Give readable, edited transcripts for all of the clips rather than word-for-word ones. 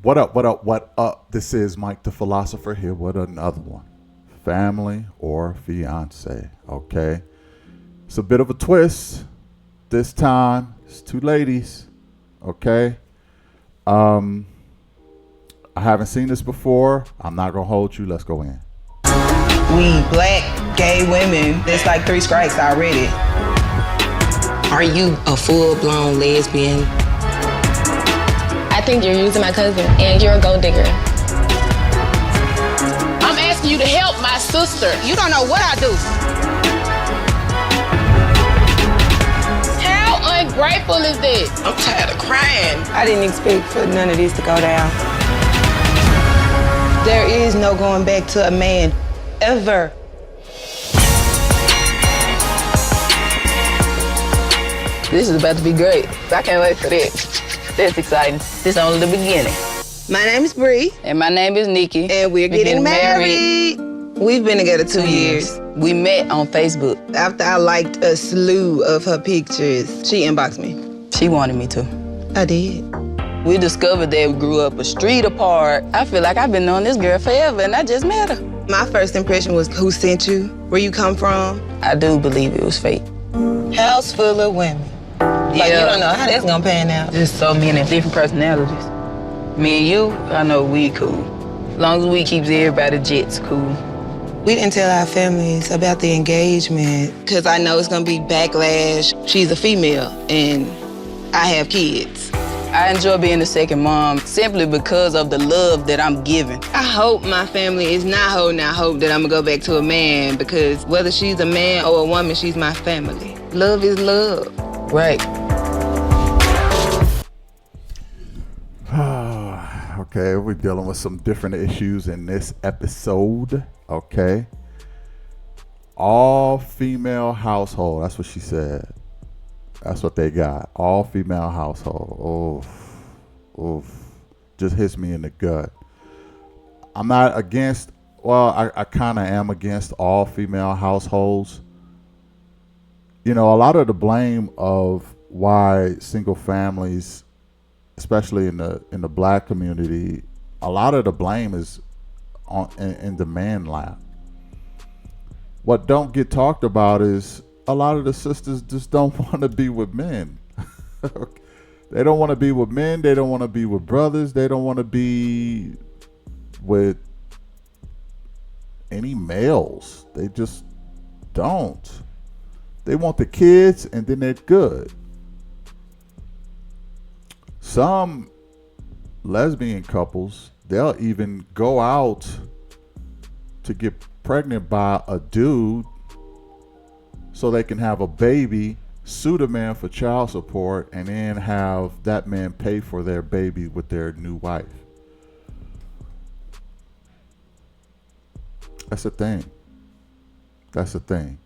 What up? What up? What up? This is Mike the Philosopher here with another one. Family or fiance. Okay. It's a bit of a twist. This time it's two ladies. Okay. I haven't seen this before. I'm not gonna hold you. Let's go in. We black gay women, it's like 3 strikes already. Are you a full-blown lesbian? I think you're using my cousin and you're a gold digger. I'm asking you to help my sister. You don't know what I do. How ungrateful is this? I'm tired of crying. I didn't expect for none of this to go down. There is no going back to a man, ever. This is about to be great. I can't wait for that. That's exciting. This is only the beginning. My name is Bree. And my name is Nikki. And we're getting married. We've been together 2 years. We met on Facebook. After I liked a slew of her pictures, she inboxed me. She wanted me to. I did. We discovered that we grew up a street apart. I feel like I've been knowing this girl forever, and I just met her. My first impression was, who sent you? Where you come from? I do believe it was fate. House full of women. Like, you don't know how that's gonna pan out. Just so many different personalities. Me and you, I know we cool. As long as we keeps everybody jets cool. We didn't tell our families about the engagement because I know it's gonna be backlash. She's a female and I have kids. I enjoy being a second mom simply because of the love that I'm giving. I hope my family is not holding out hope that I'm gonna go back to a man, because whether she's a man or a woman, she's my family. Love is love. Right. Okay, we're dealing with some different issues in this episode. Okay. All female household. That's what she said. That's what they got. All female household. Oof. Just hits me in the gut. I'm not against, well, I kind of am against all female households. You know, a lot of the blame of why single families, especially in the black community, a lot of the blame is in the man lap. What don't get talked about is a lot of the sisters just don't want to be with men. They don't want to be with men. They don't want to be with brothers. They don't want to be with any males. They just don't. They want the kids and then they're good. Some lesbian couples, they'll even go out to get pregnant by a dude so they can have a baby, sue the man for child support, and then have that man pay for their baby with their new wife. That's a thing. That's a thing.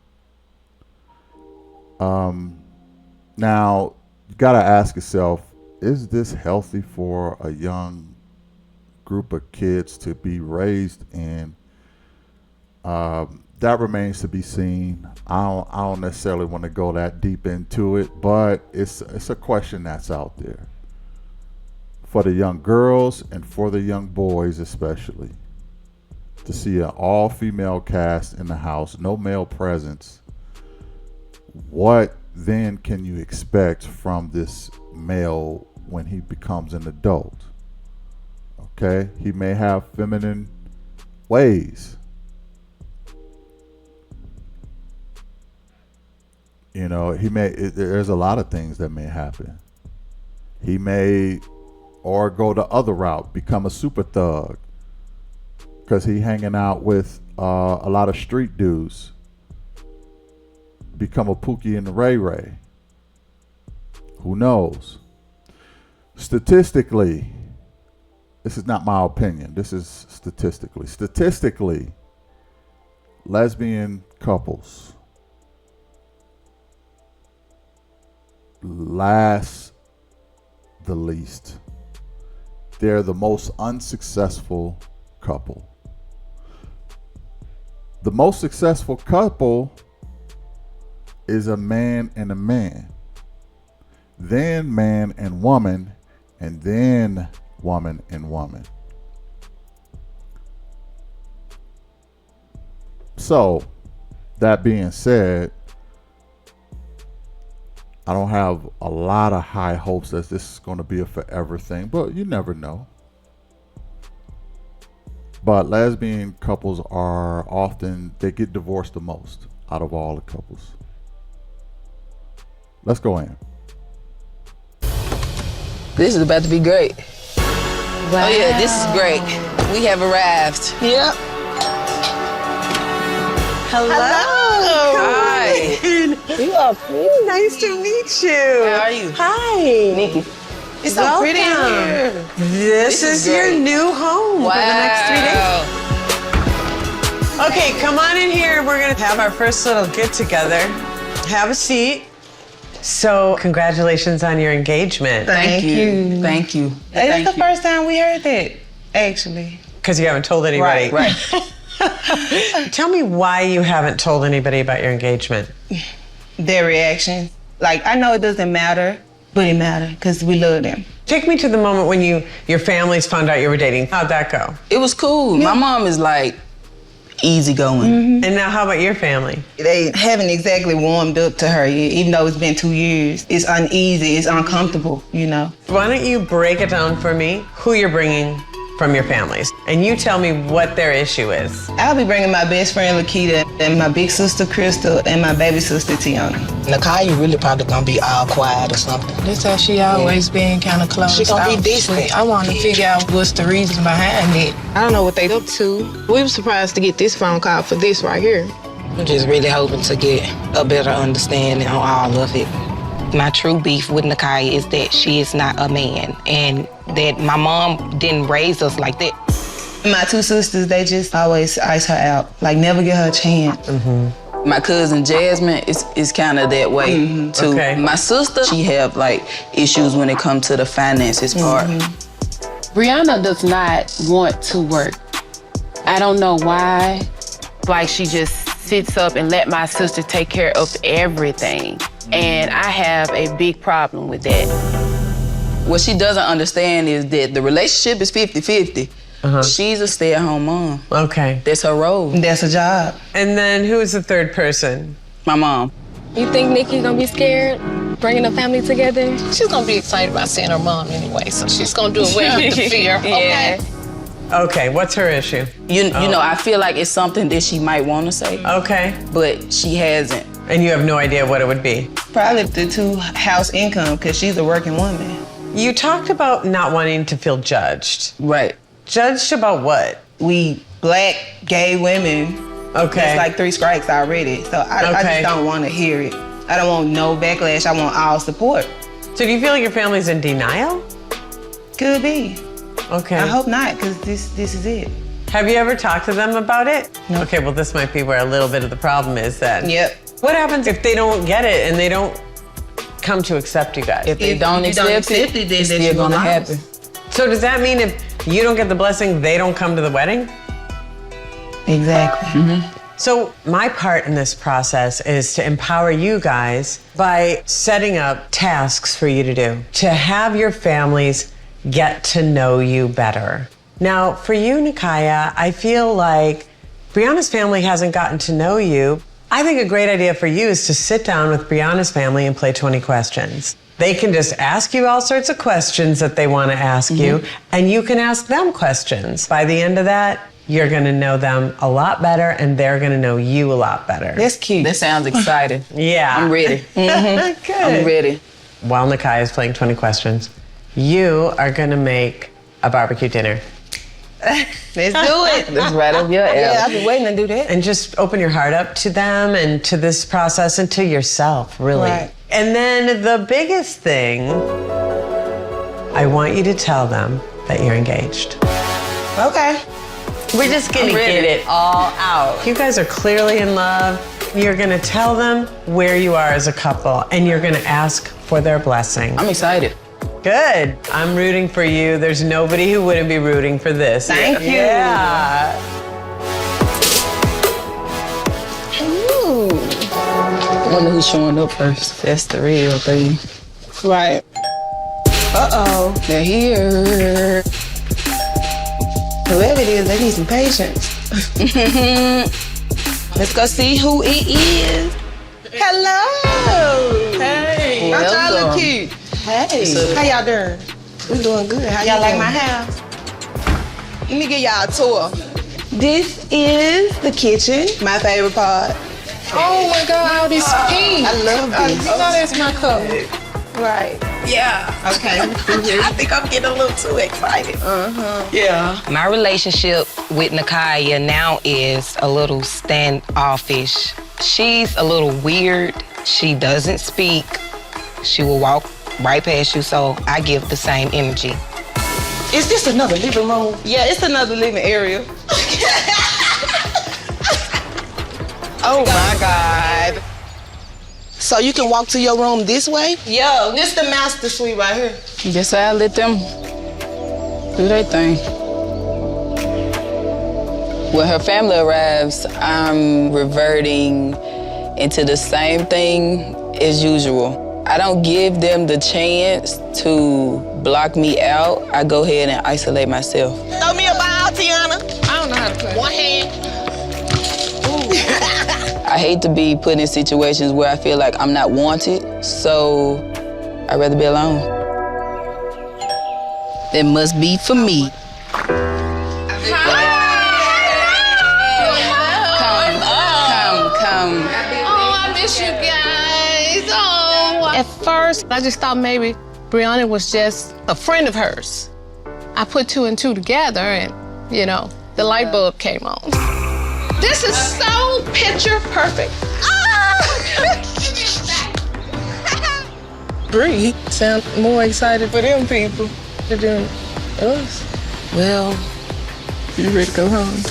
Now, you got to ask yourself, is this healthy for a young group of kids to be raised in? That remains to be seen. I don't necessarily want to go that deep into it, but it's a question that's out there for the young girls and for the young boys especially, to see an all-female cast in the house, no male presence. What then can you expect from this male when he becomes an adult? Okay, he may have feminine ways. You know, there's a lot of things that may happen. He may, or go the other route, become a super thug because he hanging out with a lot of street dudes. Become a Pookie and the Ray Ray. Who knows? Statistically, this is not my opinion. This is statistically. Statistically, lesbian couples last the least. They're the most unsuccessful couple. The most successful couple is a man and a man, then man and woman, and then woman and woman. So, that being said, I don't have a lot of high hopes that this is going to be a forever thing, but you never know. But lesbian couples are often, they get divorced the most out of all the couples. Let's go in. This is about to be great. Wow. Oh yeah, this is great. We have arrived. Yep. Hello. Hi. You are pretty. Nice to meet you. How are you? Hi. Nikki. It's so pretty in here. This is your great. new home for the next 3 days. Okay, come on in here. We're going to have our first little get together. Have a seat. So, congratulations on your engagement. Thank you. Thank you. It's the first time we heard that, actually. Because you haven't told anybody. Right. Tell me why you haven't told anybody about your engagement. Their reaction. Like, I know it doesn't matter, but it matters because we love them. Take me to the moment when your families found out you were dating. How'd that go? It was cool. My mom is like easygoing. And now how about your family? They haven't exactly warmed up to her yet, even though it's been 2 years. It's uneasy, it's uncomfortable, you know. Why don't you break it down for me, who you're bringing from your families, and you tell me what their issue is. I'll be bringing my best friend Lakita and my big sister Crystal and my baby sister Tiana. Nakaya really probably gonna be all quiet or something. That's how she always been kind of close. She gonna be decent. I want to figure out what's the reason behind it. I don't know what they up to. We were surprised to get this phone call for this right here. I'm just really hoping to get a better understanding on all of it. My true beef with Nakaya is that she is not a man and that my mom didn't raise us like that. My two sisters, they just always ice her out, like never give her a chance. My cousin Jasmine is kind of that way too. Okay. My sister, she have like issues when it comes to the finances part. Brianna does not want to work. I don't know why. Like, she just sits up and let my sister take care of everything. And I have a big problem with that. What she doesn't understand is that the relationship is 50-50. She's a stay-at-home mom. Okay. That's her role. That's a job. And then who's the third person? My mom. You think Nikki gonna be scared bringing the family together? She's gonna be excited about seeing her mom anyway, so she's gonna do it without the fear. Okay. Okay, what's her issue? You know, I feel like it's something that she might want to say, Okay. but she hasn't. And you have no idea what it would be. Probably the two house income, because she's a working woman. You talked about not wanting to feel judged. Right. Judged about what? We black gay women, Okay. it's like 3 strikes already. So I Okay. just don't want to hear it. I don't want no backlash. I want all support. So do you feel like your family's in denial? Could be. Okay. I hope not, because this is it. Have you ever talked to them about it? No. Okay, well, this might be where a little bit of the problem is then. Yep. What happens if they don't get it and they don't come to accept you guys? If they don't accept it, then it's that's still gonna your happen. loss. So does that mean if you don't get the blessing, they don't come to the wedding? Exactly. So my part in this process is to empower you guys by setting up tasks for you to do, to have your families get to know you better. Now, for you, Nakaya, I feel like Brianna's family hasn't gotten to know you. I think a great idea for you is to sit down with Brianna's family and play 20 questions. They can just ask you all sorts of questions that they want to ask you, and you can ask them questions. By the end of that, you're going to know them a lot better, and they're going to know you a lot better. That's cute. That sounds exciting. Yeah. I'm ready. Good. I'm ready. While Nakaya is playing 20 questions, you are going to make a barbecue dinner. Let's do it. That's right up your alley. Yeah, I've been waiting to do that. And just open your heart up to them and to this process and to yourself, really. Right. And then the biggest thing, I want you to tell them that you're engaged. Okay. We're just gonna I'm ready. get it all out. You guys are clearly in love. You're gonna tell them where you are as a couple, and you're gonna ask for their blessing. I'm excited. Good. I'm rooting for you. There's nobody who wouldn't be rooting for this. Thank you. Yeah. I wonder who's showing up first. That's the real thing. Right. Uh-oh. They're here. Whoever it is, they need some patience. Let's go see who it is. Hello. Hey. Don't y'all look Welcome. cute. Hey. How y'all doing? We doing good. How y'all like my house? Let me give y'all a tour. This is the kitchen, my favorite part. Oh my God, all this pink. I love this. You know that's my color. Right. Yeah. Okay. I think I'm getting a little too excited. Yeah. My relationship with Nakaya now is a little standoffish. She's a little weird. She doesn't speak. She will walk right past you, so I give the same energy. Is this another living room? Yeah, it's another living area. Oh my God. So you can walk to your room this way? Yeah, this the master suite right here. Guess I'll let them do their thing. When her family arrives, I'm reverting into the same thing as usual. I don't give them the chance to block me out. I go ahead and isolate myself. Throw me a ball, Tiana. I don't know how to play. One hand. I hate to be put in situations where I feel like I'm not wanted, so I'd rather be alone. It must be for me. Come. Oh, I miss you guys. Oh. At first, I just thought maybe Brianna was just a friend of hers. I put two and two together and, you know, the light bulb came on. This is so picture perfect. Bree sound more excited for them people than us. Well, You ready to go home?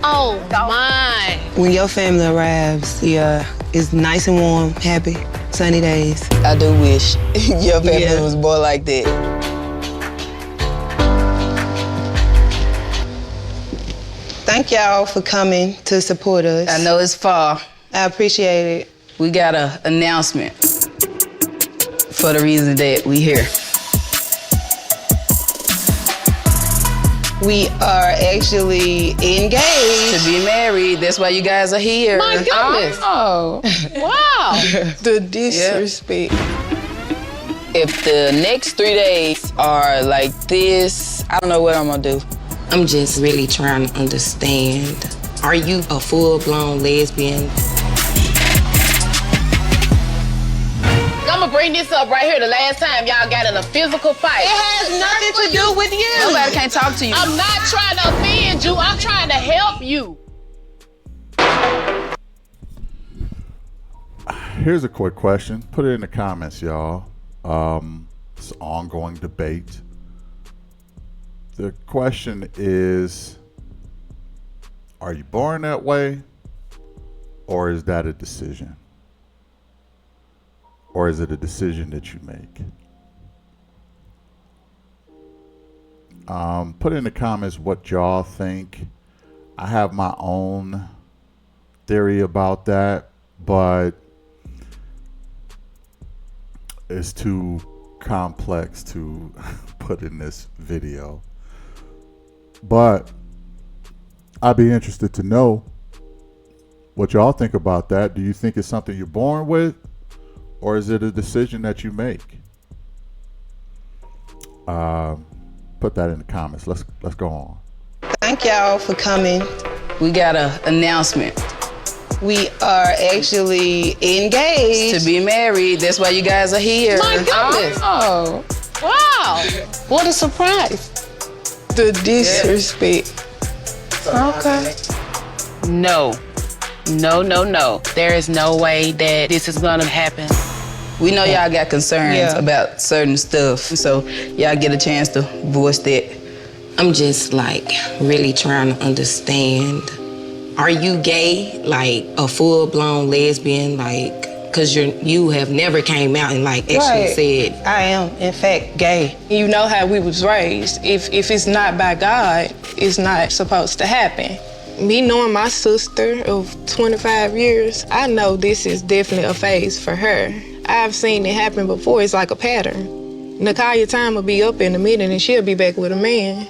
Oh, my. When your family arrives, yeah, it's nice and warm, happy, sunny days. I do wish your family Yeah. was more like that. Thank y'all for coming to support us. I know it's far. I appreciate it. We got an announcement for the reason that we here. We are actually engaged. To be married, that's why you guys are here. My goodness. Oh, wow. The disrespect. If the next 3 days are like this, I don't know what I'm gonna do. I'm just really trying to understand. Are you a full-blown lesbian? I'm gonna bring this up right here. The last time y'all got in a physical fight. It has nothing to do with you. Nobody can't talk to you. I'm not trying to offend you. I'm trying to help you. Here's a quick question. Put it in the comments, y'all. It's an ongoing debate. The question is, are you born that way? Or is that a decision? Or is it a decision that you make? Put in the comments what y'all think. I have my own theory about that, but it's too complex to put in this video. But I'd be interested to know what y'all think about that. Do you think it's something you're born with, or is it a decision that you make? Put that in the comments. Let's go on. Thank y'all for coming. We got an announcement. We are actually engaged. To be married, that's why you guys are here. My goodness. Oh, wow. What a surprise. The disrespect. Okay. No. There is no way that this is gonna happen. We know y'all got concerns Yeah. about certain stuff, so y'all get a chance to voice that. I'm just like really trying to understand. Are you gay, like a full-blown lesbian, like, cause you have never came out and like actually said. I am, in fact, gay. You know how we was raised. If it's not by God, it's not supposed to happen. Me knowing my sister of 25 years, I know this is definitely a phase for her. I've seen it happen before. It's like a pattern. Nakaya time will be up in a minute and she'll be back with a man.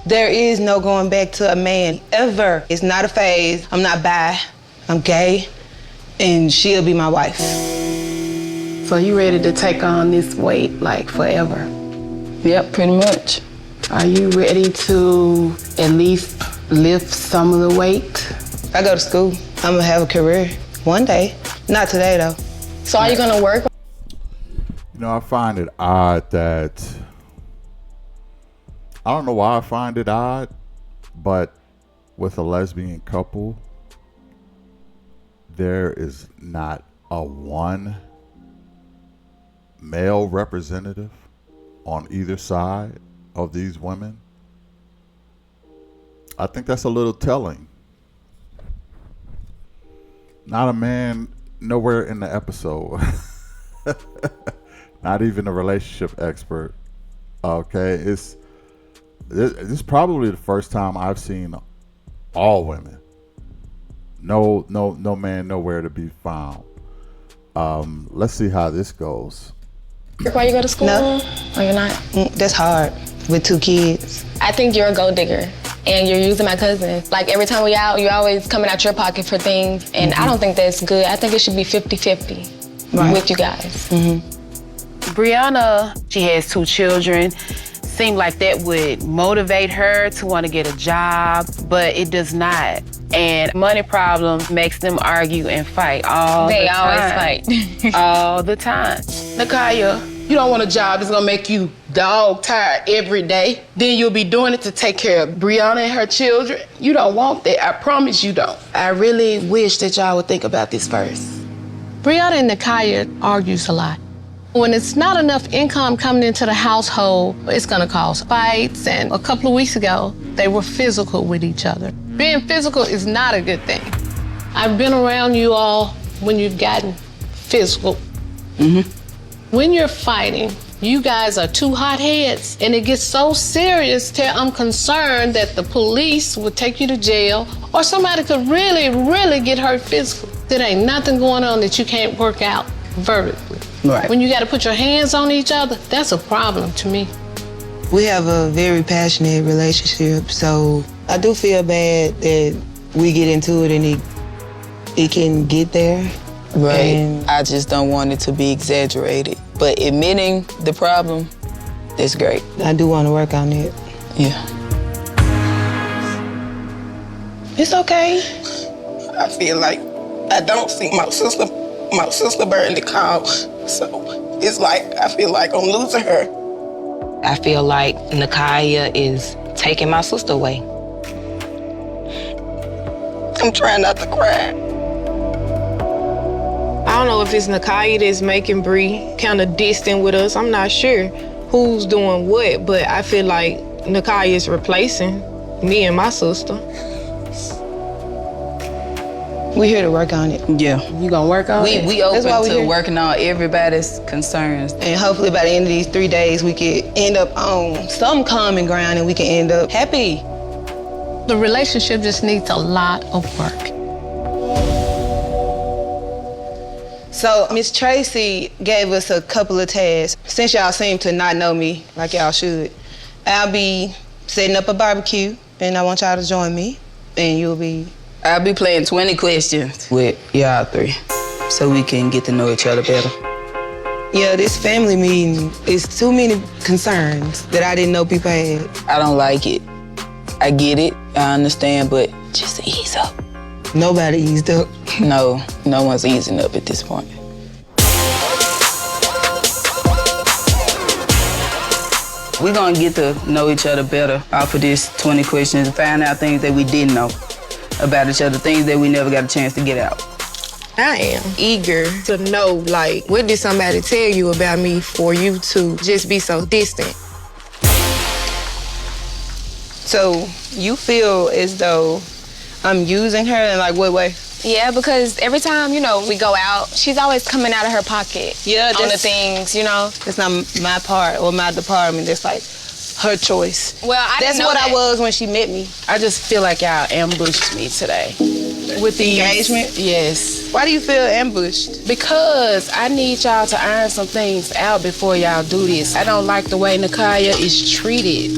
There is no going back to a man, ever. It's not a phase. I'm not bi. I'm gay, and she'll be my wife. So you ready to take on this weight, like, forever? Yep, pretty much. Are you ready to at least lift some of the weight? If I go to school, I'm gonna have a career one day. Not today, though. So are you gonna work? You know, I find it odd that, I don't know why I find it odd, but with a lesbian couple, there is not a one male representative on either side of these women. I think that's a little telling. Not a man nowhere in the episode. Not even a relationship expert. Okay, this is probably the first time I've seen all women. No man nowhere to be found. Let's see how this goes. Why you go to school? No. Or you're not? That's hard with 2 kids. I think you're a gold digger. And you're using my cousin. Like, every time we out, you're always coming out your pocket for things. And I don't think that's good. I think it should be 50-50 with you guys. Brianna, she has 2 children. Seemed like that would motivate her to want to get a job, but it does not. And money problems makes them argue and fight all the time. They always fight. All the time. Nakaya, you don't want a job that's gonna make you dog tired every day. Then you'll be doing it to take care of Brianna and her children. You don't want that, I promise you don't. I really wish that y'all would think about this first. Brianna and Nakaya argues a lot. When it's not enough income coming into the household, it's gonna cause fights. And a couple of weeks ago, they were physical with each other. Being physical is not a good thing. I've been around you all when you've gotten physical. When you're fighting, you guys are 2 hotheads, and it gets so serious till I'm concerned that the police would take you to jail, or somebody could really, really get hurt physically. There ain't nothing going on that you can't work out vertically. Right. When you gotta put your hands on each other, that's a problem to me. We have a very passionate relationship, so I do feel bad that we get into it and it can get there. Right. And I just don't want it to be exaggerated. But admitting the problem, that's great. I do want to work on it. Yeah. It's okay. I feel like I don't see my sister barely called. So it's like, I feel like I'm losing her. I feel like Nakaya is taking my sister away. I'm trying not to cry. I don't know if it's Nakaya that's making Bree kind of distant with us. I'm not sure who's doing what, but I feel like Nakaya is replacing me and my sister. We're here to work on it. Yeah. You gonna work on it? We open why we to here. working on everybody's concerns. And hopefully by the end of these 3 days, we could end up on some common ground and we can end up happy. The relationship just needs a lot of work. So Miss Tracy gave us a couple of tasks. Since y'all seem to not know me like y'all should, I'll be setting up a barbecue and I want y'all to join me and I'll be playing 20 questions with y'all 3 so we can get to know each other better. Yeah, this family meeting is too many concerns that I didn't know people had. I don't like it. I get it, I understand, but just ease up. Nobody eased up. No one's easing up at this point. We're gonna get to know each other better off of this 20 questions and find out things that we didn't know about each other, things that we never got a chance to get out. I am eager to know, like, what did somebody tell you about me for you to just be so distant? So you feel as though I'm using her in like what way? Yeah, because every time, we go out, she's always coming out of her pocket Yeah, on the things, It's not my part or my department. That's like her choice. Well, I That's didn't know what that. I was when she met me. I just feel like y'all ambushed me today. With the Engagement? Yes. Why do you feel ambushed? Because I need y'all to iron some things out before y'all do this. I don't like the way Nakaya is treated.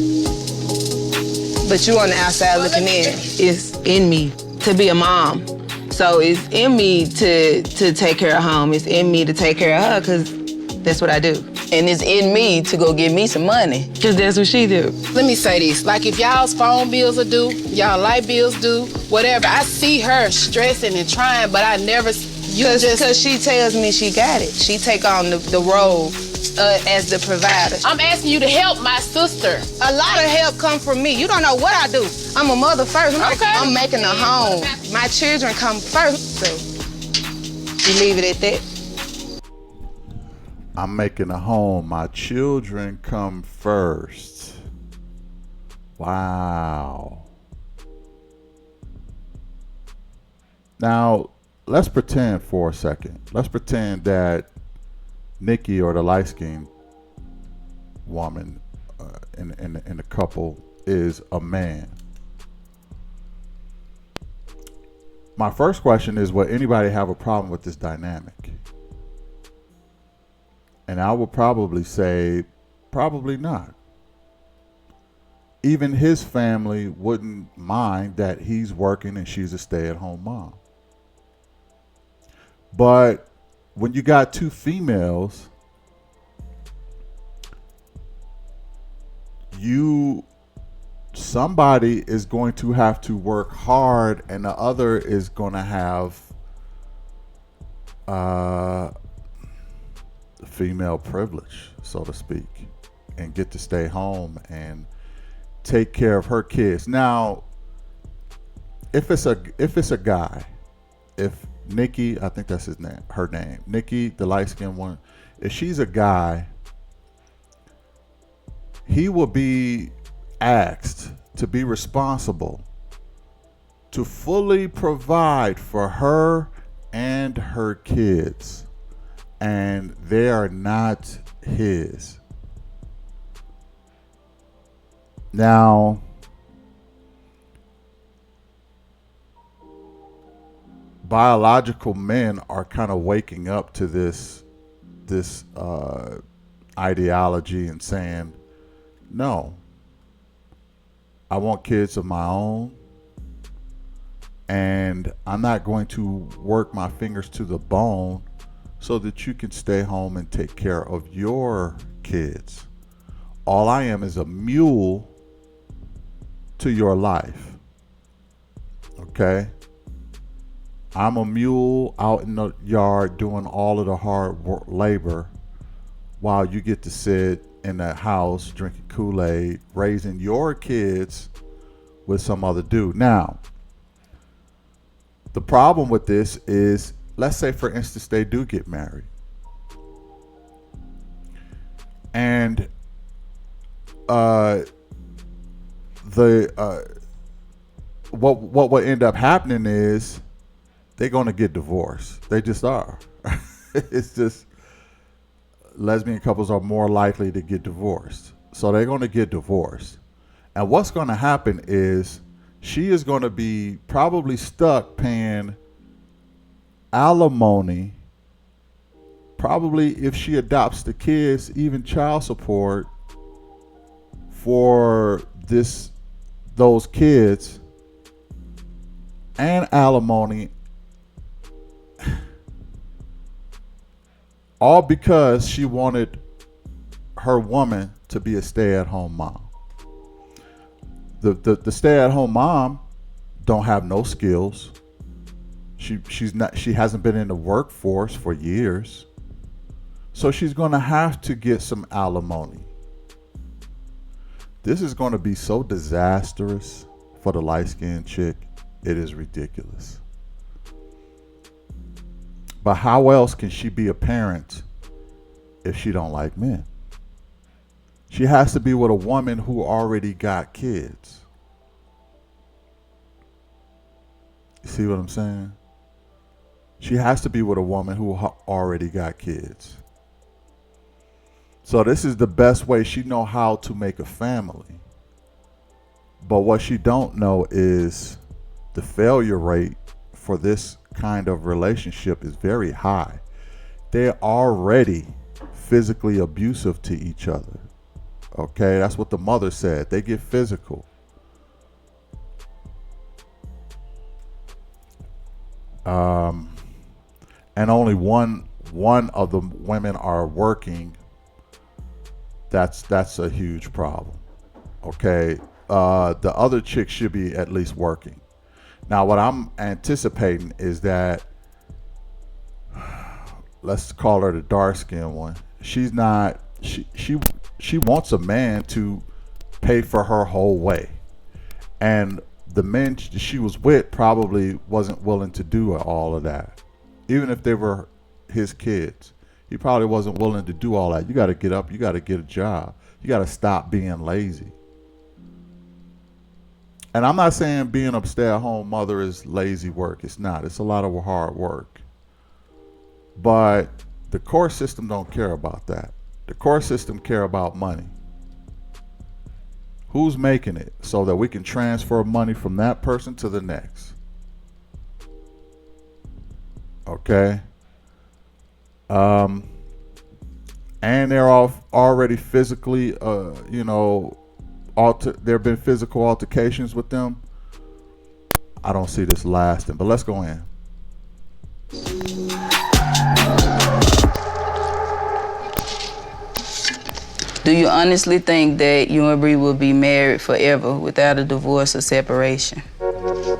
but you on the outside looking in. It's in me to be a mom. So it's in me to take care of home. It's in me to take care of her, because that's what I do. And it's in me to go get me some money. Because that's what she do. Let me say this, like if y'all's phone bills are due, y'all light bills due, whatever, I see her stressing and trying, but I never, Because she tells me she got it. She take on the role as the provider. I'm asking you to help my sister. A lot of help come from me. You don't know what I do. I'm a mother first. I'm making a home. My children come first, so you leave it at that. I'm making a home. My children come first. Wow. Now, let's pretend for a second. Let's pretend that Nikki, or the light-skinned woman in the couple, is a man. My first question is, will anybody have a problem with this dynamic? And I will probably say, probably not. Even his family wouldn't mind that he's working and she's a stay-at-home mom. But when you got two females, somebody is going to have to work hard, and the other is going to have female privilege, so to speak, and get to stay home and take care of her kids. Now, if it's a guy, if Nikki, I think that's her name, Nikki, the light-skinned one, if she's a guy, he will be asked to be responsible to fully provide for her and her kids, and they are not his. Now, biological men are kind of waking up to this ideology and saying, no, I want kids of my own, and I'm not going to work my fingers to the bone so that you can stay home and take care of your kids. All I am is a mule to your life. Okay? I'm a mule out in the yard doing all of the hard work, labor, while you get to sit in that house drinking Kool-Aid, raising your kids with some other dude. Now, the problem with this is, let's say for instance they do get married, and what will end up happening is they're going to get divorced. They just are. It's just, lesbian couples are more likely to get divorced. So they're going to get divorced. And what's going to happen is she is going to be probably stuck paying alimony, probably if she adopts the kids, even child support for those kids, and alimony, all because she wanted her woman to be a stay-at-home mom. The stay-at-home mom don't have no skills. She hasn't been in the workforce for years. So she's going to have to get some alimony. This is going to be so disastrous for the light-skinned chick. It is ridiculous. But how else can she be a parent if she don't like men? She has to be with a woman who already got kids. You see what I'm saying? She has to be with a woman who already got kids. So this is the best way she know how to make a family. But what she don't know is the failure rate for this kind of relationship is very high. They're already physically abusive to each other. Okay, that's what the mother said. They get physical. and only one of the women are working, that's a huge problem. Okay, the other chick should be at least working. Now, what I'm anticipating is that, let's call her the dark-skinned one. She's not. She wants a man to pay for her whole way, and the men she was with probably wasn't willing to do all of that. Even if they were his kids, he probably wasn't willing to do all that. You got to get up. You got to get a job. You got to stop being lazy. And I'm not saying being a stay-at-home mother is lazy work. It's not. It's a lot of hard work. But the court system don't care about that. The court system care about money. Who's making it so that we can transfer money from that person to the next? Okay. And they're all already physically, there have been physical altercations with them. I don't see this lasting, but let's go in. Do you honestly think that you and Bree will be married forever without a divorce or separation?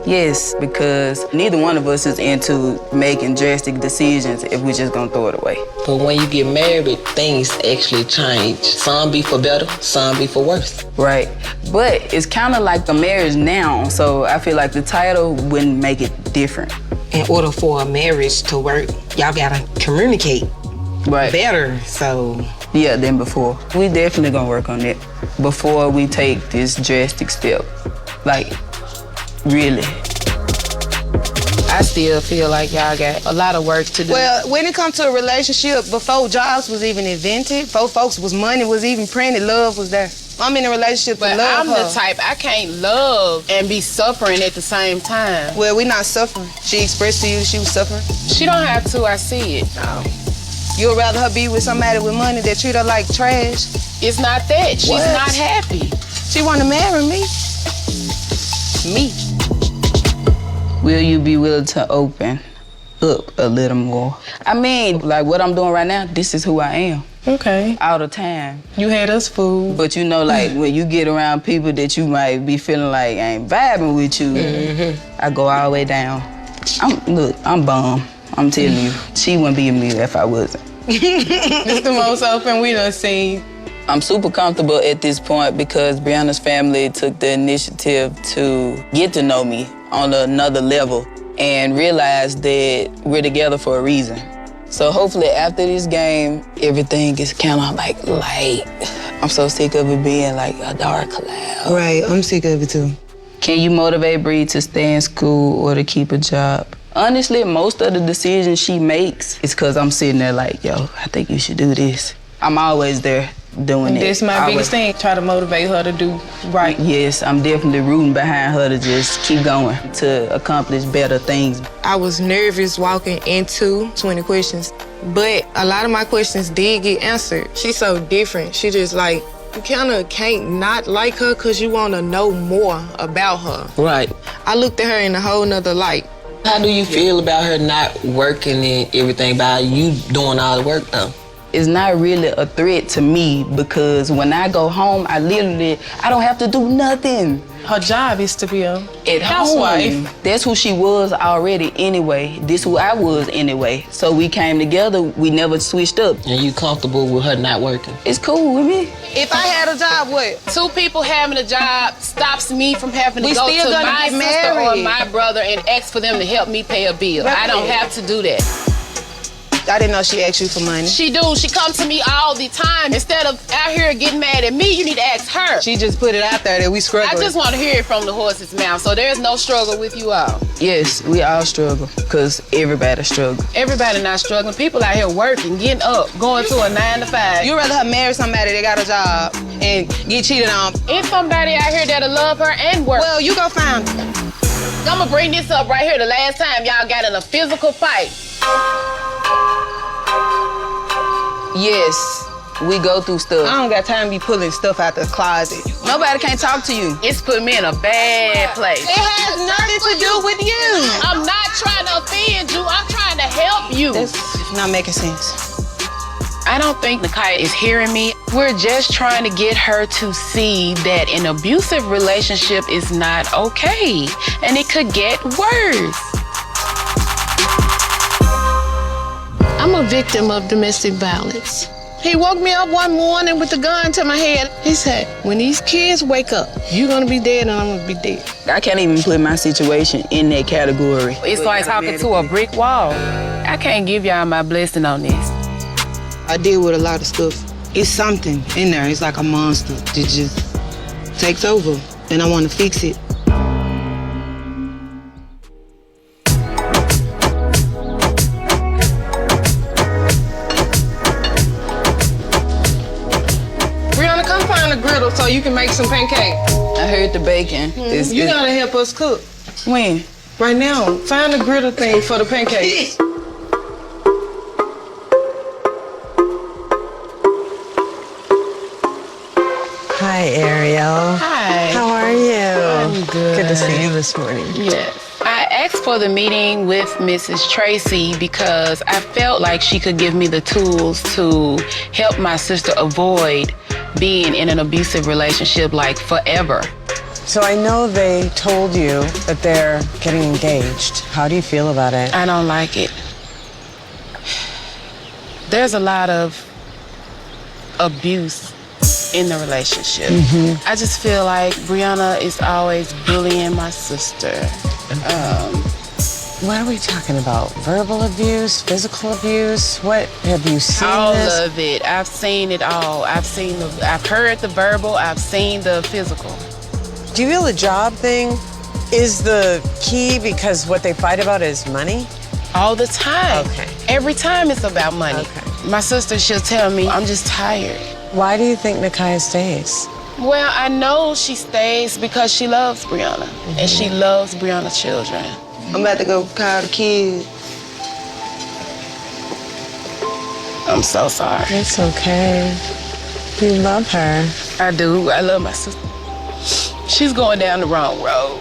Yes, because neither one of us is into making drastic decisions if we're just gonna throw it away. But when you get married, things actually change. Some be for better, some be for worse. Right, but it's kind of like a marriage now, so I feel like the title wouldn't make it different. In order for a marriage to work, y'all gotta communicate better, so. Yeah, than before. We definitely gonna work on it before we take this drastic step. Like, really. I still feel like y'all got a lot of work to do. Well, when it comes to a relationship, before jobs was even invented, before folks was money was even printed, love was there. I'm in a relationship but to love I'm her. the type, I can't love and be suffering at the same time. Well, we not suffering. She expressed to you she was suffering? She don't have to, I see it. No. You'd rather her be with somebody with money that treat her like trash? It's not that. She's What? not happy. She want to marry me. Me. Will you be willing to open up a little more? I mean, like what I'm doing right now, this is who I am. Okay. All the time. You had us fooled. But you know, like when you get around people that you might be feeling like ain't vibing with you, I go all the way down. I'm bummed. I'm telling you, she wouldn't be with me if I wasn't. It's the most open we done seen. I'm super comfortable at this point because Brianna's family took the initiative to get to know me on another level and realize that we're together for a reason. So hopefully after this game, everything is kind of like light. I'm so sick of it being like a dark cloud. Right, I'm sick of it too. Can you motivate Bree to stay in school or to keep a job? Honestly, most of the decisions she makes is because I'm sitting there like, yo, I think you should do this. I'm always there doing it. That's my biggest thing, try to motivate her to do right. Yes, I'm definitely rooting behind her to just keep going, to accomplish better things. I was nervous walking into 20 questions, but a lot of my questions did get answered. She's so different. She just like, you kind of can't not like her because you want to know more about her. Right. I looked at her in a whole nother light. How do you feel about her not working and everything, about you doing all the work though? It's not really a threat to me because when I go home, I don't have to do nothing. Her job is to be a At housewife. home, that's who she was already anyway. This who I was anyway. So we came together, we never switched up. And you comfortable with her not working? It's cool with me. If I had a job, what? Two people having a job stops me from having to We go still to gonna my get sister or married. my brother and ask for them to help me pay a bill. Right. I don't have to do that. I didn't know she asked you for money. She do. She comes to me all the time. Instead of out here getting mad at me, you need to ask her. She just put it out there that we struggle. I just want to hear it from the horse's mouth, so there's no struggle with you all. Yes, we all struggle because everybody struggle. Everybody not struggling. People out here working, getting up, going to a 9 to 5. You'd rather her marry somebody that got a job and get cheated on. It's somebody out here that'll love her and work. Well, you go find her. I'm gonna bring this up right here. The last time y'all got in a physical fight. Yes, we go through stuff. I don't got time to be pulling stuff out the closet. Nobody can't talk to you. It's put me in a bad place. It has nothing to do with you. I'm not trying to offend you. I'm trying to help you. That's not making sense. I don't think Nakaya is hearing me. We're just trying to get her to see that an abusive relationship is not okay, and it could get worse. I'm a victim of domestic violence. He woke me up one morning with a gun to my head. He said, when these kids wake up, you're gonna be dead and I'm gonna be dead. I can't even put my situation in that category. It's like talking to a brick wall. I can't give y'all my blessing on this. I deal with a lot of stuff. It's something in there. It's like a monster that just takes over, and I want to fix it. Brianna, come find a griddle so you can make some pancakes. I heard the bacon. You gotta help us cook. When? Right now, find a griddle thing for the pancakes. Hi, Ariel. Hi. How are you? I'm good. Good to see you this morning. Yes. I asked for the meeting with Mrs. Tracy because I felt like she could give me the tools to help my sister avoid being in an abusive relationship like forever. So I know they told you that they're getting engaged. How do you feel about it? I don't like it. There's a lot of abuse in the relationship. I just feel like Brianna is always bullying my sister. What are we talking about? Verbal abuse, physical abuse? What have you seen? All this? of it. I've seen it all. I've heard the verbal, I've seen the physical. Do you feel the job thing is the key because what they fight about is money? All the time. Okay. Every time it's about money. Okay. My sister, she'll tell me, I'm just tired. Why do you think Nakaya stays? Well, I know she stays because she loves Brianna, and she loves Brianna's children. I'm about to go call the kids. I'm so sorry. It's okay. You love her. I do. I love my sister. She's going down the wrong road.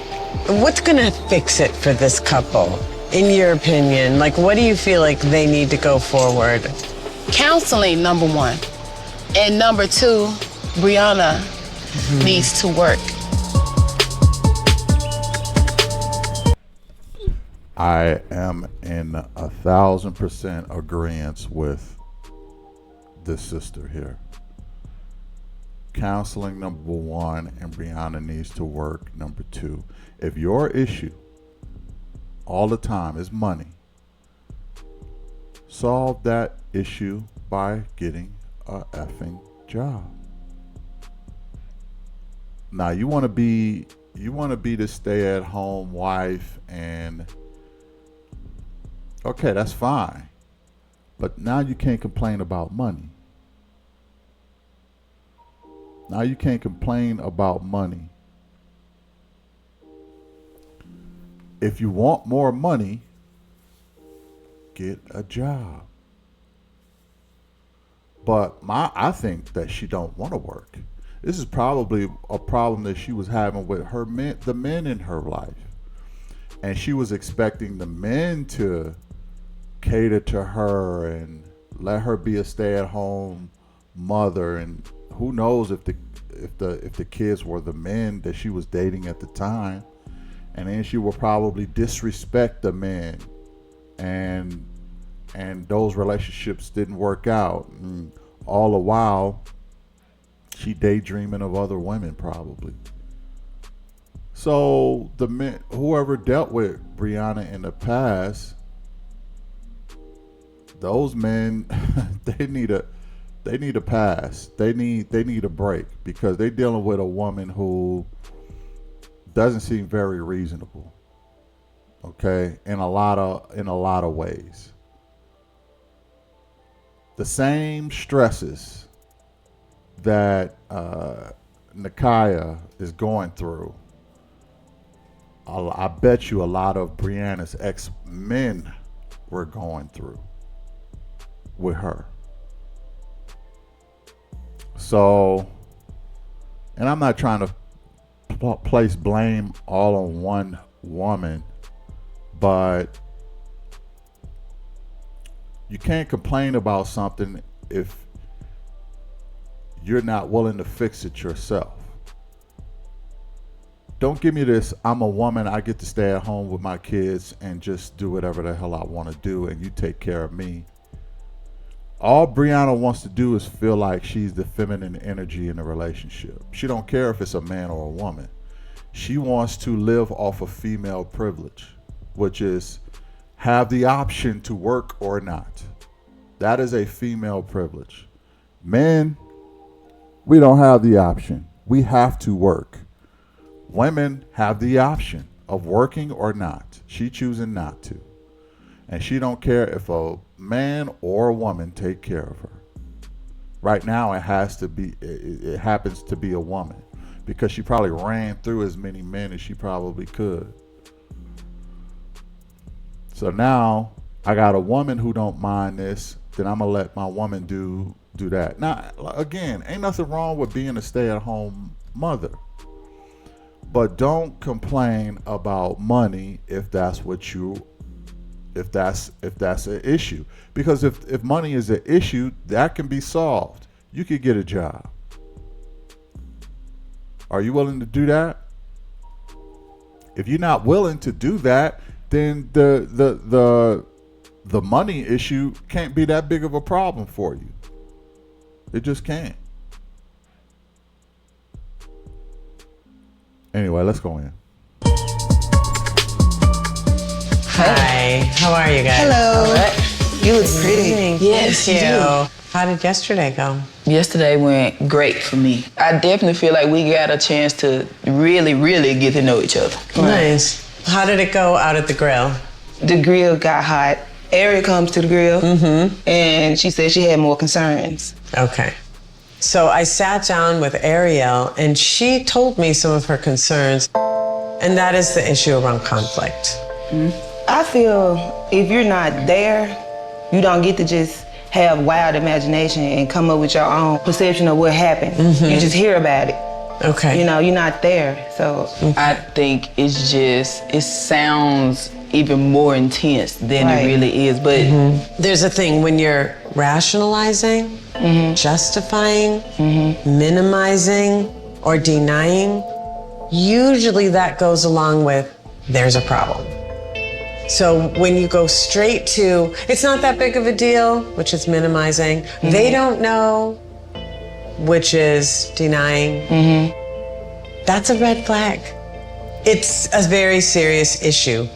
What's gonna fix it for this couple, in your opinion? Like, what do you feel like they need to go forward? Counseling, number one. And number two, Brianna needs to work. I am in 1,000% agreement with this sister here. Counseling, number one, and Brianna needs to work, number two. If your issue all the time is money, solve that issue by getting a effing job. Now you want to be the stay-at-home wife, and okay, that's fine. But now you can't complain about money. Now you can't complain about money. If you want more money, get a job. But I think that she don't want to work. This is probably a problem that she was having with the men in her life. And she was expecting the men to cater to her and let her be a stay-at-home mother, and who knows if the kids were the men that she was dating at the time. And then she will probably disrespect the men, and those relationships didn't work out, and all the while she daydreaming of other women probably. So the men, whoever dealt with Brianna in the past, those men they need a pass. They need a break, because they're dealing with a woman who doesn't seem very reasonable. Okay, in a lot of ways. The same stresses that Nakaya is going through, I bet you a lot of Brianna's ex-men were going through with her. So and I'm not trying to place blame all on one woman, but you can't complain about something if you're not willing to fix it yourself. Don't give me this, I'm a woman, I get to stay at home with my kids and just do whatever the hell I want to do and you take care of me. All Brianna wants to do is feel like she's the feminine energy in the relationship. She don't care if it's a man or a woman. She wants to live off of female privilege, which is have the option to work or not. That is a female privilege. Men, we don't have the option. We have to work. Women have the option of working or not. She choosing not to. And she don't care if a man or a woman take care of her. Right now it happens to be a woman because she probably ran through as many men as she probably could. So now I got a woman who don't mind this, then I'm gonna let my woman do that. Now again, ain't nothing wrong with being a stay-at-home mother. But don't complain about money if that's an issue. Because if money is an issue, that can be solved. You could get a job. Are you willing to do that? If you're not willing to do that, then the money issue can't be that big of a problem for you. It just can't. Anyway, let's go in. Hi, how are you guys? Hello. All right. You look pretty. Yes, Thank you you. do. How did yesterday go? Yesterday went great for me. I definitely feel like we got a chance to really, really get to know each other. Nice. How did it go out at the grill? The grill got hot. Ariel comes to the grill, and she said she had more concerns. Okay. So I sat down with Ariel, and she told me some of her concerns, and that is the issue around conflict. I feel if you're not there, you don't get to just have wild imagination and come up with your own perception of what happened. You just hear about it. Okay. You know, you're not there, so. I think it sounds even more intense than Right. it really is, but There's a thing when you're rationalizing, justifying, minimizing, or denying, usually that goes along with there's a problem. So when you go straight to, it's not that big of a deal, which is minimizing, they don't know, which is denying, that's a red flag. It's a very serious issue.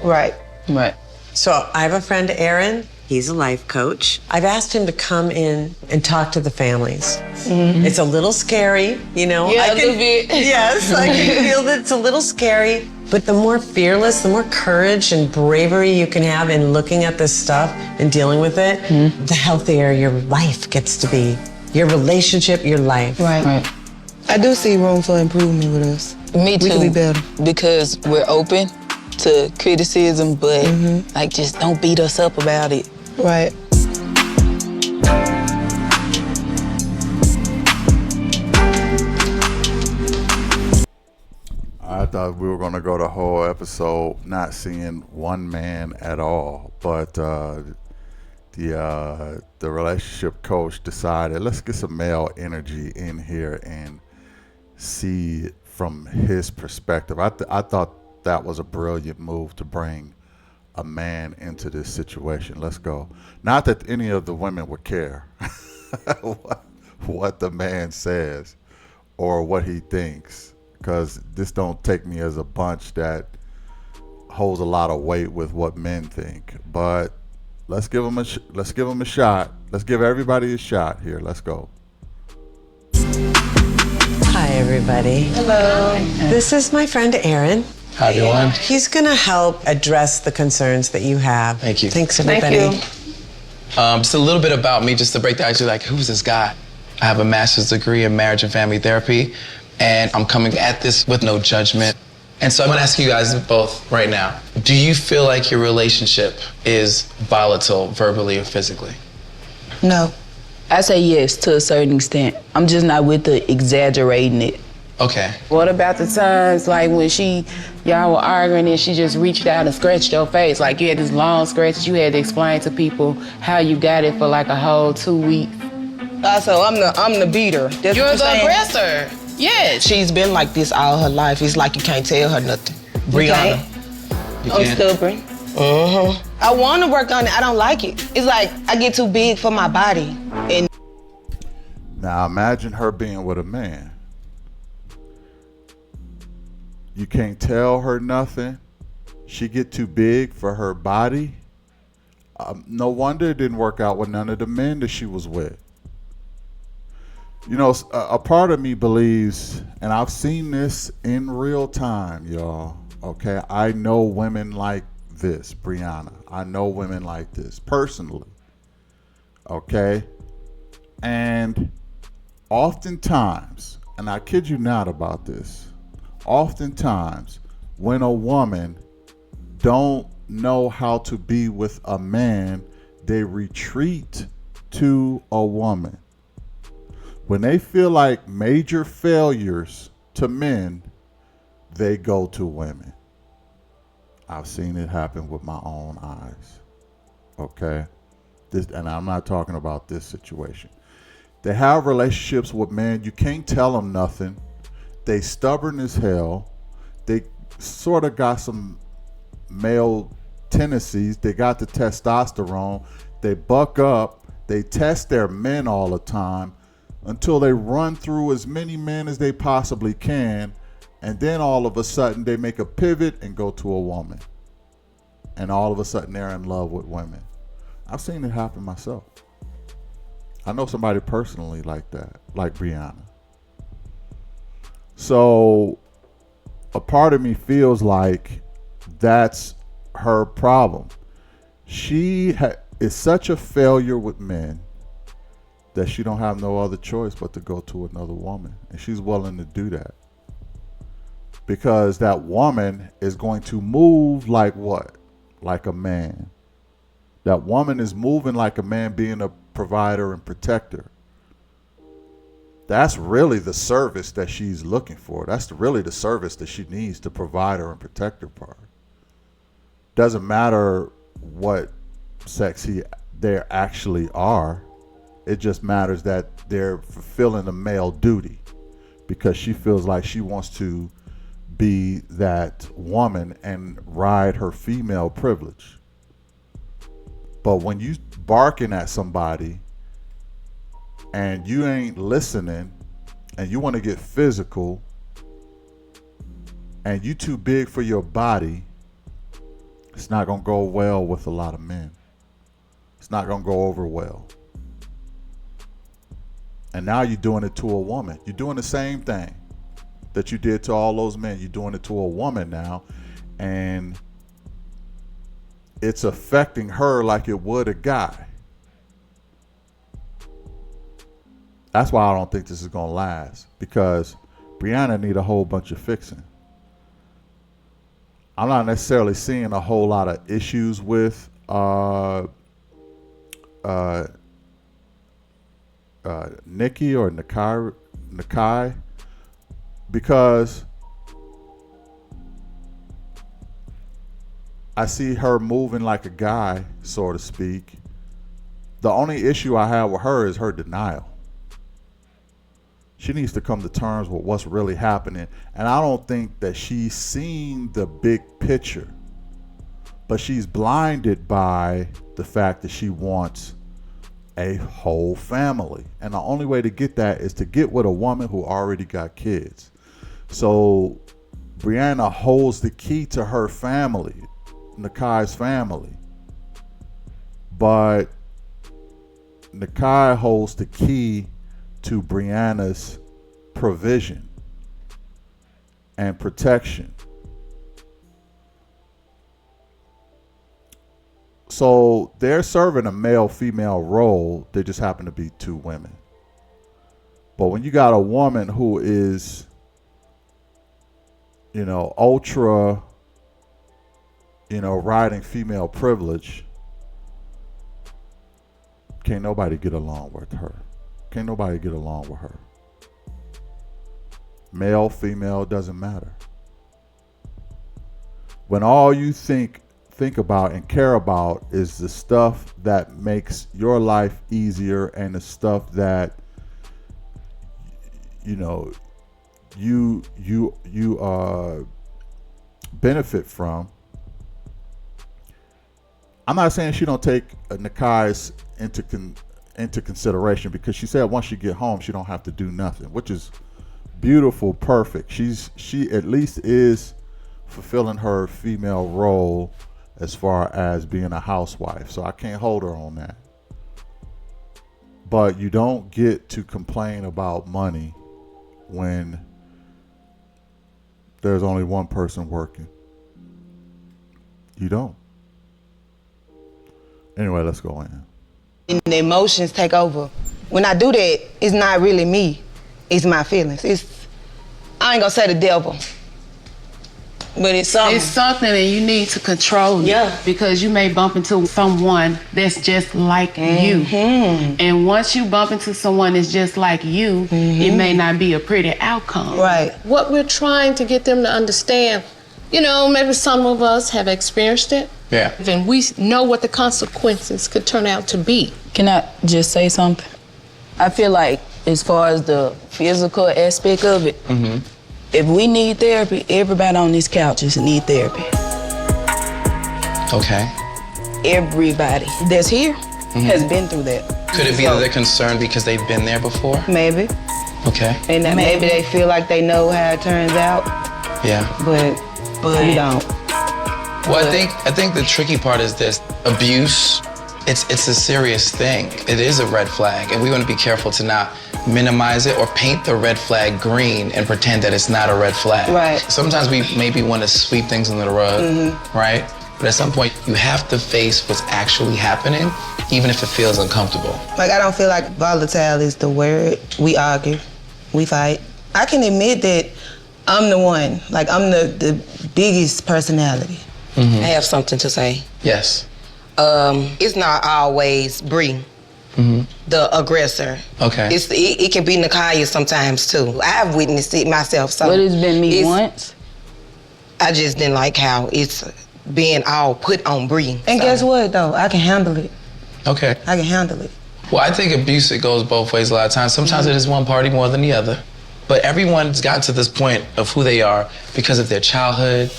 Right. right. So I have a friend, Aaron. He's a life coach. I've asked him to come in and talk to the families. It's a little scary, you know. Yeah, a little bit. Yes, I can feel that it's a little scary. But the more fearless, the more courage and bravery you can have in looking at this stuff and dealing with it, the healthier your life gets to be. Your relationship, your life. Right. I do see room for improvement with us. Me too. We could be better. Because we're open to criticism, but like just don't beat us up about it. Right. I thought we were going to go the whole episode not seeing one man at all, but the relationship coach decided let's get some male energy in here and see it from his perspective. I thought that was a brilliant move to bring a man into this situation. Let's go. Not that any of the women would care what the man says or what he thinks, because this don't take me as a bunch that holds a lot of weight with what men think. But let's give him a shot. Let's give everybody a shot here. Let's go. Hi, everybody. Hello. This is my friend, Aaron. How you doing? He's going to help address the concerns that you have. Thank you. Thanks, everybody. Thank you. Just a little bit about me, just to break down, actually, like, who's this guy? I have a master's degree in marriage and family therapy, and I'm coming at this with no judgment. And so I'm gonna ask you guys both right now, do you feel like your relationship is volatile verbally or physically? No. I say yes to a certain extent. I'm just not with the exaggerating it. Okay. What about the times like when y'all were arguing and she just reached out and scratched your face? Like you had this long scratch, you had to explain to people how you got it for like a whole 2 weeks. So I'm the beater. That's You're what the saying? aggressor. Yes. She's been like this all her life. It's like you can't tell her nothing. Brianna. I'm stubborn. I want to work on it. I don't like it. It's like I get too big for my body. And Now imagine her being with a man. You can't tell her nothing. She get too big for her body. No wonder it didn't work out with none of the men that she was with. You know, a part of me believes, and I've seen this in real time, y'all. Okay, I know women like this, Brianna. I know women like this personally. Okay, and oftentimes, and I kid you not about this, oftentimes when a woman don't know how to be with a man, they retreat to a woman. When they feel like major failures to men, they go to women. I've seen it happen with my own eyes. Okay? And I'm not talking about this situation. They have relationships with men. You can't tell them nothing. They stubborn as hell. They sort of got some male tendencies. They got the testosterone. They buck up. They test their men all the time until they run through as many men as they possibly can. And then all of a sudden they make a pivot and go to a woman. And all of a sudden they're in love with women. I've seen it happen myself. I know somebody personally like that, like Brianna. So a part of me feels like that's her problem. She is such a failure with men that she don't have no other choice but to go to another woman. And she's willing to do that. Because that woman is going to move like what? Like a man. That woman is moving like a man, being a provider and protector. That's really the service that she's looking for. That's really the service that she needs to provide her and protect her part. Doesn't matter what sex they actually are. It just matters that they're fulfilling a male duty because she feels like she wants to be that woman and ride her female privilege. But when you barking at somebody and you ain't listening and you want to get physical and you too big for your body, it's not going to go well with a lot of men. It's not going to go over well. And now you're doing it to a woman. You're doing the same thing that you did to all those men. You're doing it to a woman now. And it's affecting her like it would a guy. That's why I don't think this is going to last. Because Brianna need a whole bunch of fixing. I'm not necessarily seeing a whole lot of issues with Nikki or Nakai, because I see her moving like a guy, so to speak. The only issue I have with her is her denial. She needs to come to terms with what's really happening. And I don't think that she's seen the big picture, but she's blinded by the fact that she wants a whole family. And the only way to get that is to get with a woman who already got kids. So Brianna holds the key to her family, Nakai's family. But Nakai holds the key to Brianna's provision and protection. So they're serving a male-female role. They just happen to be two women. But when you got a woman who is, ultra, riding female privilege, can't nobody get along with her. Can't nobody get along with her. Male, female, doesn't matter. When all you think about and care about is the stuff that makes your life easier and the stuff that you benefit from. I'm not saying she don't take Nakai's into consideration, because she said once she get home she don't have to do nothing, which is beautiful, perfect. She at least is fulfilling her female role as far as being a housewife, so I can't hold her on that. But you don't get to complain about money when there's only one person working. You don't. Anyway, let's go in. And the emotions take over. When I do that, it's not really me. It's my feelings. I ain't gonna say the devil, but it's something. It's something that you need to control. Yeah. Because you may bump into someone that's just like you. And once you bump into someone that's just like you, it may not be a pretty outcome. Right. What we're trying to get them to understand, maybe some of us have experienced it. Yeah. And we know what the consequences could turn out to be. Can I just say something? I feel like as far as the physical aspect of it, if we need therapy, everybody on these couches need therapy. Okay. Everybody that's here has been through that. Could it be that they're concerned because they've been there before? Maybe. Okay. And that maybe they feel like they know how it turns out, Yeah. but you don't. Well, I think the tricky part is this: abuse. It's a serious thing. It is a red flag, and we want to be careful to not minimize it or paint the red flag green and pretend that it's not a red flag. Right. Sometimes we maybe want to sweep things under the rug, right? But at some point, you have to face what's actually happening, even if it feels uncomfortable. Like, I don't feel like volatile is the word. We argue, we fight. I can admit that I'm the one. Like, I'm the biggest personality. I have something to say. Yes. It's not always Bree, the aggressor. Okay. It can be Nakaya sometimes too. I've witnessed it myself. So But it's been me once. I just didn't like how it's being all put on Bree. And guess what, though? I can handle it. Okay. I can handle it. Well, I think abuse, it goes both ways a lot of times. Sometimes it is one party more than the other. But everyone's gotten to this point of who they are because of their childhood,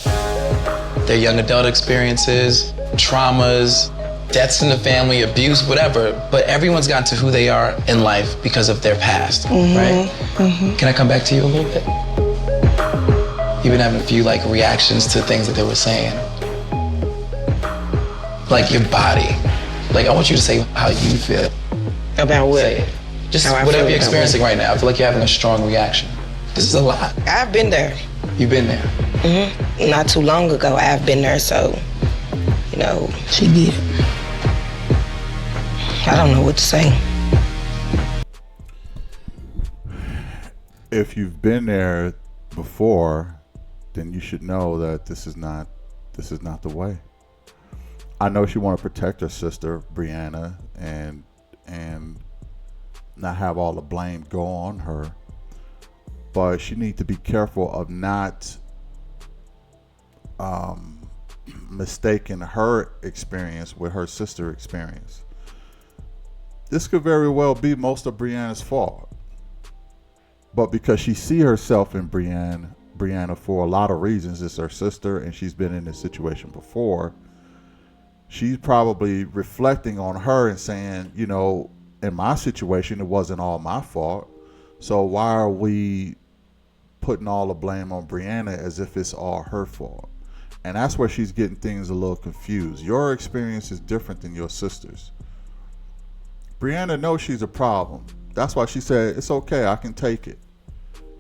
their young adult experiences, traumas, deaths in the family, abuse, whatever. But everyone's gotten to who they are in life because of their past, right? Can I come back to you a little bit? You've been having a few reactions to things that they were saying. Like your body. I want you to say how you feel. About what? Say it. Just How I whatever feel you're about experiencing right now. I feel like you're having a strong reaction. This is a lot. I've been there. You've been there. Not too long ago, I've been there, so, she did it. I don't know what to say. If you've been there before, then you should know that this is not the way. I know she want to protect her sister, Brianna, and not have all the blame go on her. But she needs to be careful of not mistaking her experience with her sister's experience. This could very well be most of Brianna's fault. But because she see herself in Brianna for a lot of reasons, it's her sister and she's been in this situation before, she's probably reflecting on her and saying, in my situation, it wasn't all my fault. So why are we putting all the blame on Brianna as if it's all her fault? And that's where she's getting things a little confused. Your experience is different than your sister's. Brianna knows she's a problem. That's why she said, it's okay, I can take it.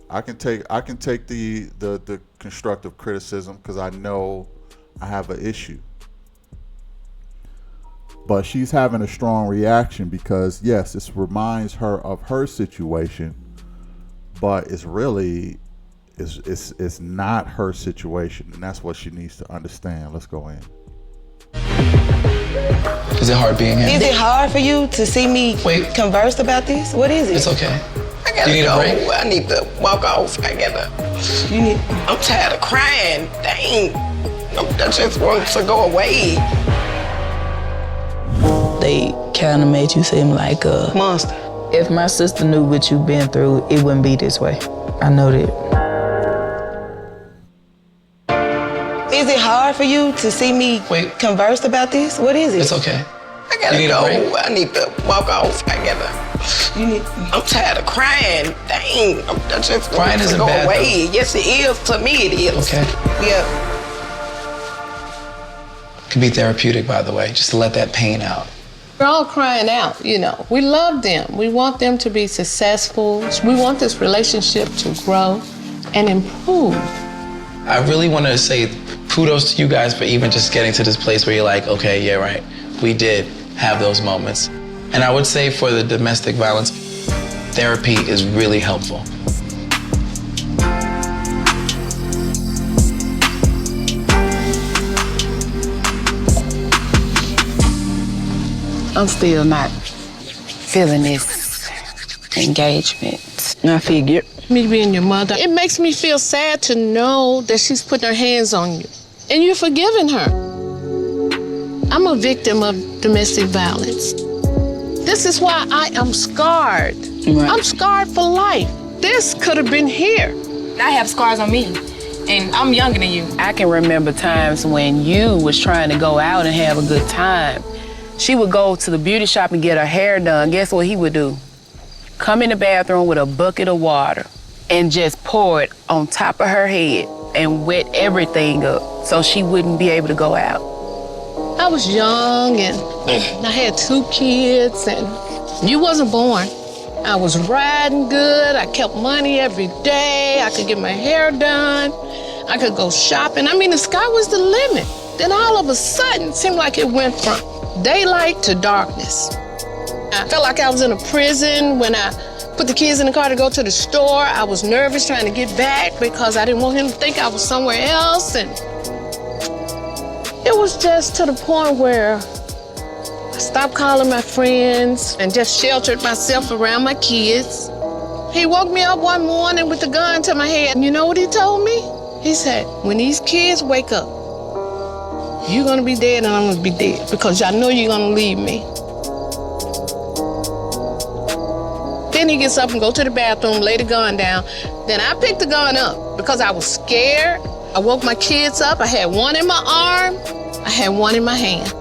I can take the constructive criticism because I know I have an issue. But she's having a strong reaction because, yes, this reminds her of her situation, but it's really, it's not her situation, and that's what she needs to understand. Let's go in. Is it hard being him? Is it hard for you to see me converse about this? What is it? It's okay. I gotta You need a go. break? I need to walk off. I'm tired of crying. Dang. I just want to go away. They kind of made you seem like a monster. If my sister knew what you've been through, it wouldn't be this way. I know that. Is it hard for you to see me converse about this? What is it? It's okay. I gotta You need a go. break? I need to walk off. I'm tired of crying. Dang. I just Crying want to isn't go bad, away. Yes, it is. To me, it is. Okay. Yep. It can be therapeutic, by the way, just to let that pain out. We're all crying out, you know. We love them. We want them to be successful. We want this relationship to grow and improve. I really want to say kudos to you guys for even just getting to this place where you're like, okay, yeah, right. We did have those moments. And I would say for the domestic violence, therapy is really helpful. I'm still not feeling this engagement. I figured. Me being your mother, it makes me feel sad to know that she's putting her hands on you and you're forgiving her. I'm a victim of domestic violence. This is why I am scarred. Right. I'm scarred for life. This could have been here. I have scars on me, and I'm younger than you. I can remember times when you was trying to go out and have a good time. She would go to the beauty shop and get her hair done. Guess what he would do? Come in the bathroom with a bucket of water and just pour it on top of her head and wet everything up so she wouldn't be able to go out. I was young and I had 2 kids and you wasn't born. I was riding good. I kept money every day. I could get my hair done. I could go shopping. I mean, the sky was the limit. Then all of a sudden, it seemed like it went from daylight to darkness. I felt like I was in a prison. When I put the kids in the car to go to the store, I was nervous trying to get back because I didn't want him to think I was somewhere else. And it was just to the point where I stopped calling my friends and just sheltered myself around my kids. He woke me up one morning with a gun to my head. And you know what he told me? He said, when these kids wake up, you're gonna be dead and I'm gonna be dead because I know you're gonna leave me. Then he gets up and go to the bathroom, lay the gun down. Then I picked the gun up because I was scared. I woke my kids up. I had one in my arm. I had one in my hand,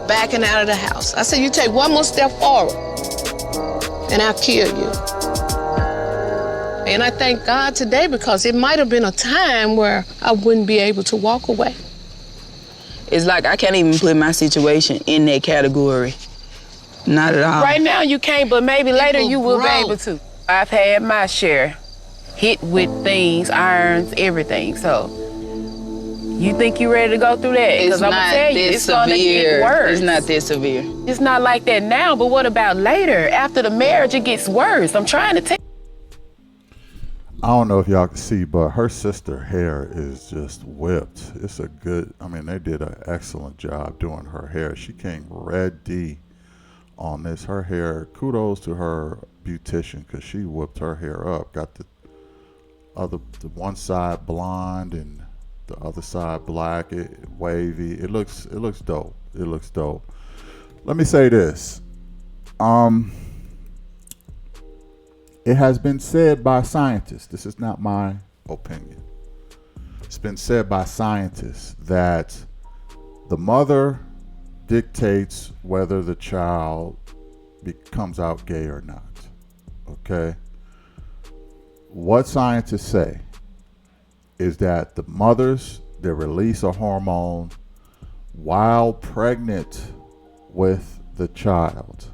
backing out of the house. I said, you take one more step forward and I'll kill you. And I thank God today because it might have been a time where I wouldn't be able to walk away. It's like I can't even put my situation in that category. Not at all. Right now you can't, but maybe later you will be able to. I've had my share, hit with things, irons, everything. So you think you're ready to go through that? It's I'm not gonna tell you, that it's gonna get severe. worse. It's not that severe. It's not like that now, but what about later? After the marriage, it gets worse. I'm trying to tell you. I don't know if y'all can see, but her sister hair is just whipped. It's a good, I mean, they did an excellent job doing her hair. She came ready on this. Her hair, kudos to her beautician because she whipped her hair up. Got the one side blonde and the other side black, wavy. It looks dope. It looks dope. Let me say this. It has been said by scientists, this is not my opinion. It's been said by scientists that the mother dictates whether the child comes out gay or not. Okay? What scientists say is that the mothers, they release a hormone while pregnant with the child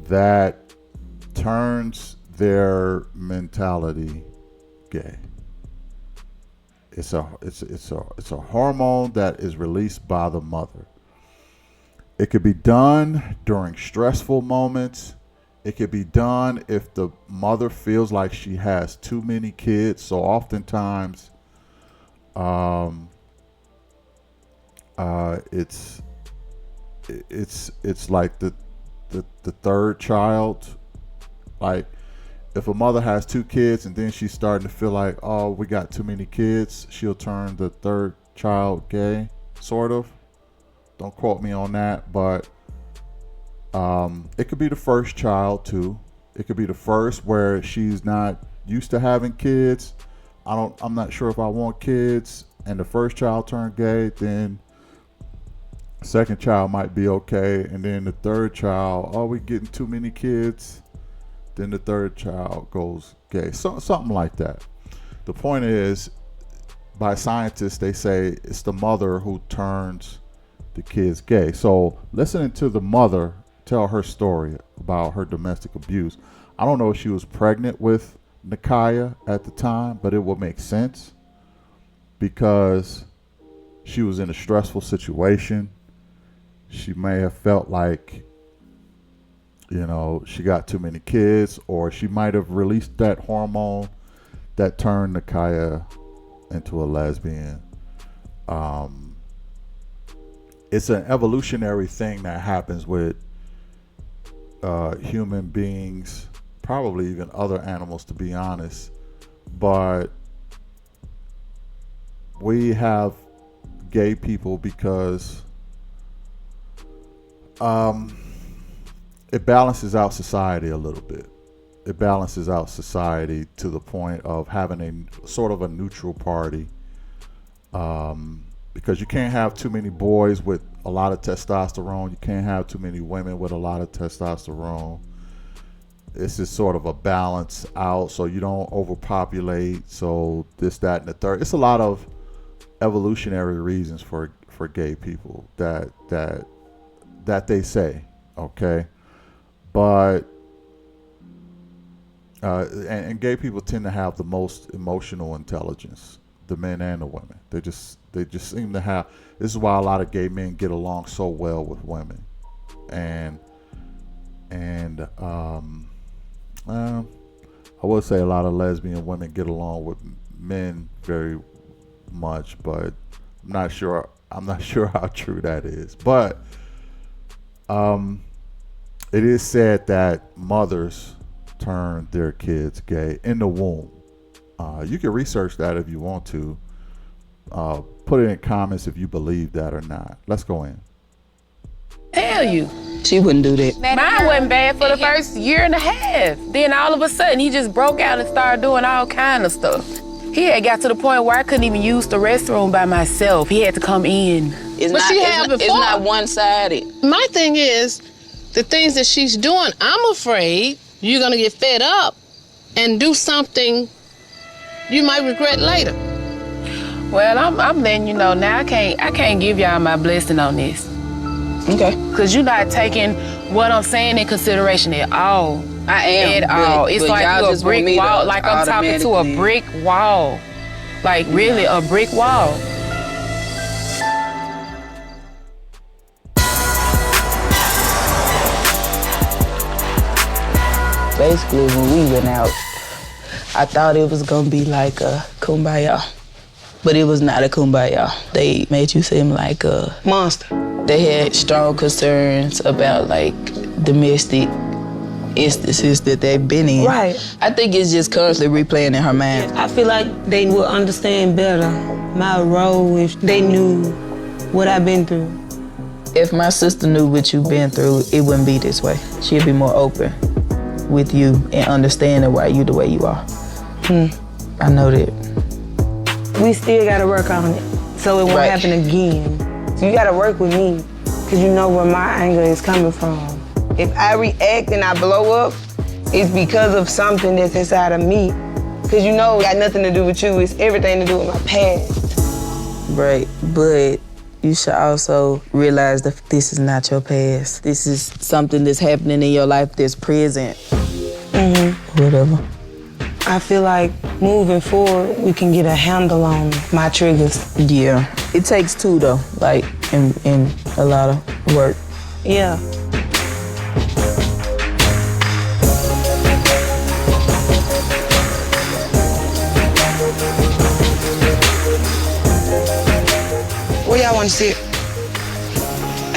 that turns their mentality gay. It's a hormone that is released by the mother. It could be done during stressful moments. It could be done if the mother feels like she has too many kids. So oftentimes, it's like the third child. Like if a mother has 2 kids and then she's starting to feel like, oh, we got too many kids, she'll turn the third child gay, sort of. Don't quote me on that, but it could be the first child too. It could be the first where she's not used to having kids. I'm not sure if I want kids, and the first child turned gay, then second child might be okay, and then the third child, oh, we getting too many kids, then the third child goes gay. Something like that. The point is, by scientists, they say it's the mother who turns the kids gay. So listening to the mother tell her story about her domestic abuse, I don't know if she was pregnant with Nakia at the time, but it would make sense because she was in a stressful situation. She may have felt like, you know, she got too many kids, or she might have released that hormone that turned Nakia into a lesbian. It's an evolutionary thing that happens with human beings, probably even other animals, to be honest. But we have gay people because it balances out society a little bit. It balances out society to the point of having a sort of a neutral party, because you can't have too many boys with a lot of testosterone. You can't have too many women with a lot of testosterone. This is sort of a balance out, so you don't overpopulate. So this, that, and the third. It's a lot of evolutionary reasons for gay people that they say, okay, but and gay people tend to have the most emotional intelligence, the men and the women. They just seem to have. This is why a lot of gay men get along so well with women, and I would say a lot of lesbian women get along with men very much, but I'm not sure how true that is. But it is said that mothers turn their kids gay in the womb. You can research that if you want to. Put it in comments if you believe that or not. Let's go in. Hell you. She wouldn't do that. Mine wasn't bad for the first year and a half. Then all of a sudden, he just broke out and started doing all kind of stuff. He had got to the point where I couldn't even use the restroom by myself. He had to come in. It's not one-sided. My thing is, the things that she's doing, I'm afraid you're gonna get fed up and do something you might regret later. Well, I'm letting you know now. I can't give y'all my blessing on this. Okay. Cause you're not taking what I'm saying in consideration at all. I am. At all. It's like you're a brick wall. Like I'm talking to a brick wall. Like really a brick wall. Basically, when we went out, I thought it was gonna be like a kumbaya, but it was not a kumbaya. They made you seem like a monster. They had strong concerns about like domestic instances that they've been in. Right. I think it's just constantly replaying in her mind. I feel like they would understand better my role if they knew what I've been through. If my sister knew what you've been through, it wouldn't be this way. She'd be more open with you and understanding why you the way you are. I know that. We still gotta work on it, so it won't happen again. So you gotta work with me, because you know where my anger is coming from. If I react and I blow up, it's because of something that's inside of me. Because you know it got nothing to do with you, it's everything to do with my past. Right, but you should also realize that this is not your past. This is something that's happening in your life that's present. Whatever. I feel like moving forward, we can get a handle on my triggers. Yeah, it takes two though, like in a lot of work. Yeah. Where y'all want to sit?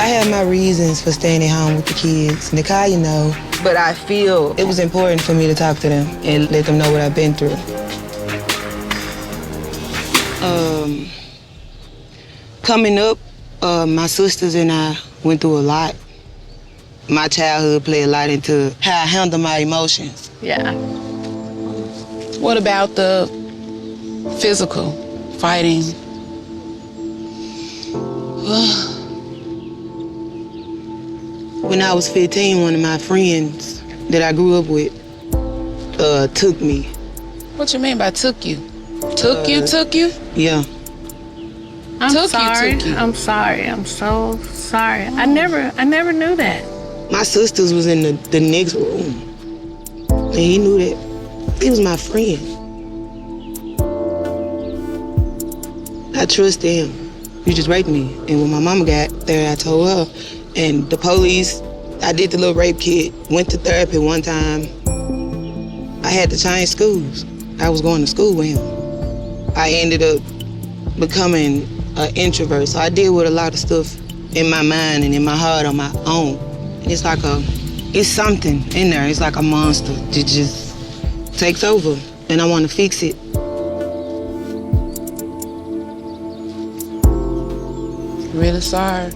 I have my reasons for staying at home with the kids. Nakaya know, but I feel it was important for me to talk to them and let them know what I've been through. Coming up, my sisters and I went through a lot. My childhood played a lot into how I handle my emotions. Yeah. What about the physical fighting? When I was 15, one of my friends that I grew up with took me. What you mean by took you? Took you? Yeah. I'm sorry. I'm so sorry. I never knew that. My sisters was in the next room. And he knew that. He was my friend. I trusted him. He just raped me. And when my mama got there, I told her. And the police, I did the little rape kit, went to therapy one time. I had to change schools. I was going to school with him. I ended up becoming an introvert. So I deal with a lot of stuff in my mind and in my heart on my own. It's like it's something in there. It's like a monster that just takes over, and I want to fix it. Really sorry.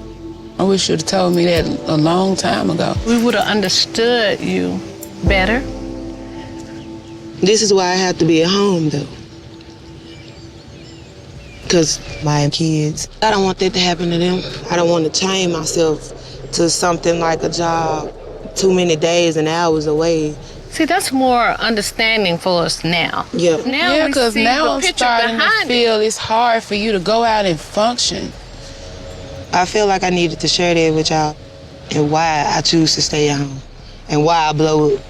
I wish you'd have told me that a long time ago. We would have understood you better. This is why I have to be at home, though. Because my kids, I don't want that to happen to them. I don't want to chain myself to something like a job too many days and hours away. See, that's more understanding for us now. Yeah. Yeah, because now I'm starting to feel it's hard for you to go out and function. I feel like I needed to share that with y'all and why I choose to stay at home and why I blow up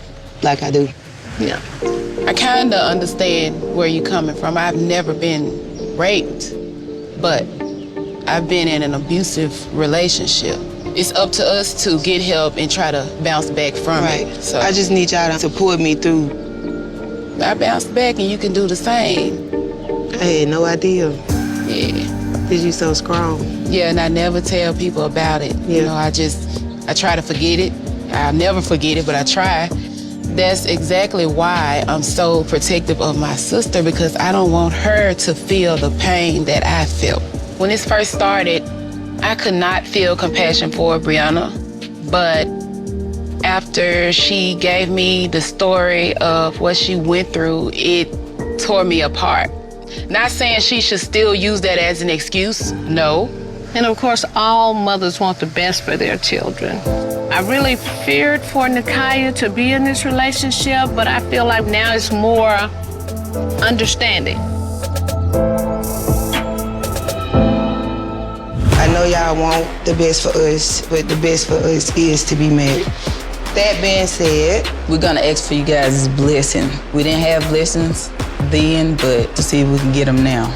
like I do. Yeah. I kind of understand where you're coming from. I've never been raped, but I've been in an abusive relationship. It's up to us to get help and try to bounce back from it. So I just need y'all to support me through. I bounced back and you can do the same. I had no idea. Yeah. Cause you so strong. Yeah, and I never tell people about it. Yeah. You know, I try to forget it. I'll never forget it, but I try. That's exactly why I'm so protective of my sister, because I don't want her to feel the pain that I felt. When this first started, I could not feel compassion for Brianna, but after she gave me the story of what she went through, it tore me apart. Not saying she should still use that as an excuse, no. And of course, all mothers want the best for their children. I really feared for Nakaya to be in this relationship, but I feel like now it's more understanding. I know y'all want the best for us, but the best for us is to be married. That being said, we're gonna ask for you guys' blessing. We didn't have blessings then, but to see if we can get them now.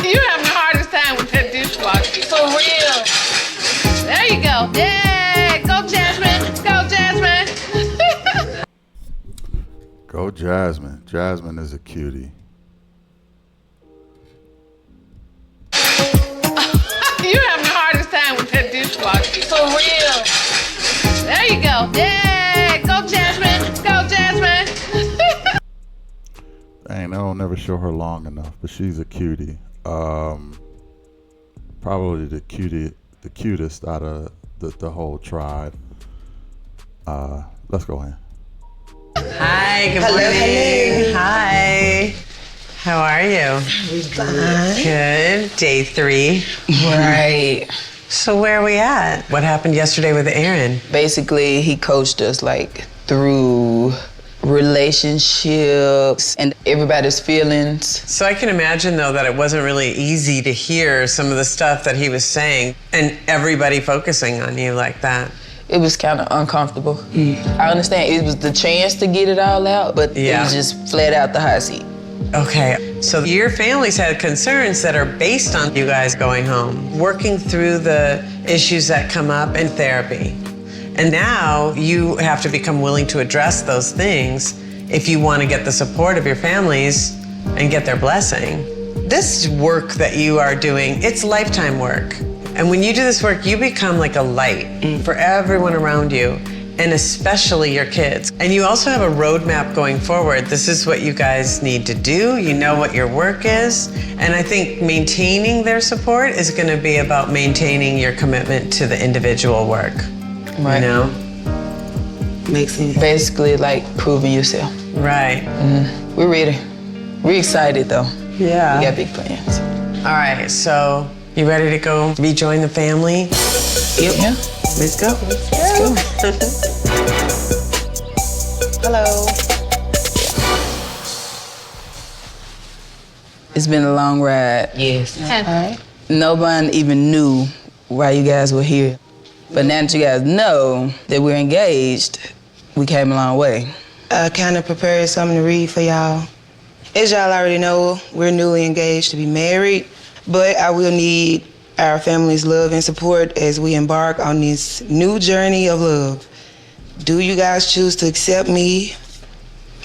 You're having the hardest time with that dishwasher. For real. There you go. Yeah, go Jasmine. Go Jasmine. Go Jasmine. Jasmine is a cutie. You're having the hardest time with that dishwasher. For real. There you go. Yeah, go Jasmine. Go Jasmine. Dang, they'll never show her long enough, but she's a cutie. Probably the cutest out of the whole tribe. Let's go in. Hi, good morning. Hi. How are you? Fine. Good. Day 3. Right. So where are we at? What happened yesterday with Aaron? Basically, he coached us like through relationships and everybody's feelings. So I can imagine, though, that it wasn't really easy to hear some of the stuff that he was saying and everybody focusing on you like that. It was kind of uncomfortable. I understand it was the chance to get it all out, but it was just flat out the hot seat. Okay, so your family's had concerns that are based on you guys going home, working through the issues that come up in therapy. And now you have to become willing to address those things if you want to get the support of your families and get their blessing. This work that you are doing, it's lifetime work. And when you do this work, you become like a light for everyone around you, and especially your kids. And you also have a roadmap going forward. This is what you guys need to do. You know what your work is. And I think maintaining their support is going to be about maintaining your commitment to the individual work. Right. You know? Makes sense. Basically, like proving yourself. Right. We're ready. We're excited though. Yeah. We got big plans. All right, so you ready to go rejoin the family? Yep. Yeah. Let's go. Let's go. Hello. It's been a long ride. Yes. All right. No one even knew why you guys were here. But now that you guys know that we're engaged, we came a long way. I kind of prepared something to read for y'all. As y'all already know, we're newly engaged to be married, but I will need our family's love and support as we embark on this new journey of love. Do you guys choose to accept me,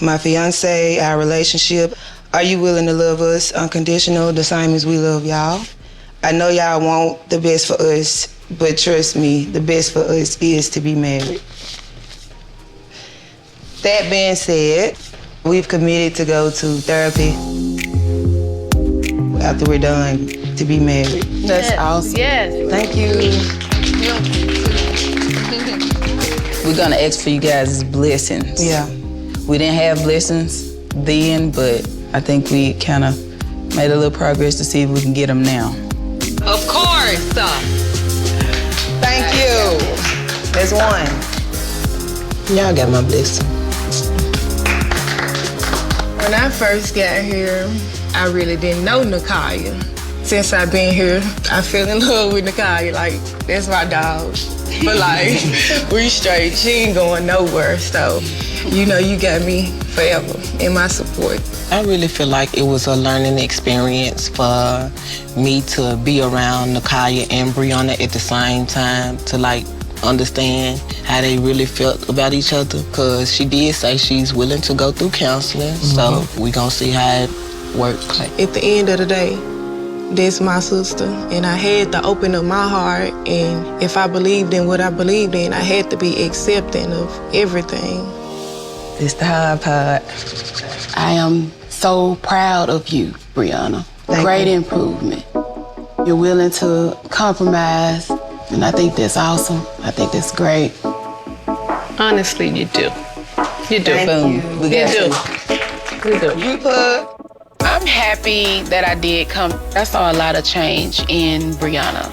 my fiance, our relationship? Are you willing to love us unconditional, the same as we love y'all? I know y'all want the best for us, but trust me, the best for us is to be married. That being said, we've committed to go to therapy after we're done to be married. That's awesome. Yes. Thank you. We're gonna ask for you guys' blessings. Yeah. We didn't have blessings then, but I think we kind of made a little progress to see if we can get them now. Of course. Thank you. There's one. Y'all got my blessing. When I first got here, I really didn't know Nakaya. Since I've been here, I fell in love with Nakaya. Like, that's my dog. But like, we straight. She ain't going nowhere. So, you know, you got me forever in my support. I really feel like it was a learning experience for me to be around Nakaya and Brianna at the same time, to like understand how they really felt about each other. Cause she did say she's willing to go through counseling, so we gonna see how it works. At the end of the day, that's my sister, and I had to open up my heart, and if I believed in what I believed in, I had to be accepting of everything. It's the hard part. I am so proud of you, Brianna. Great improvement. You're willing to compromise, and I think that's awesome. I think that's great. Honestly, you do. You do. Boom. You do. You do. You put. I'm happy that I did come. I saw a lot of change in Brianna.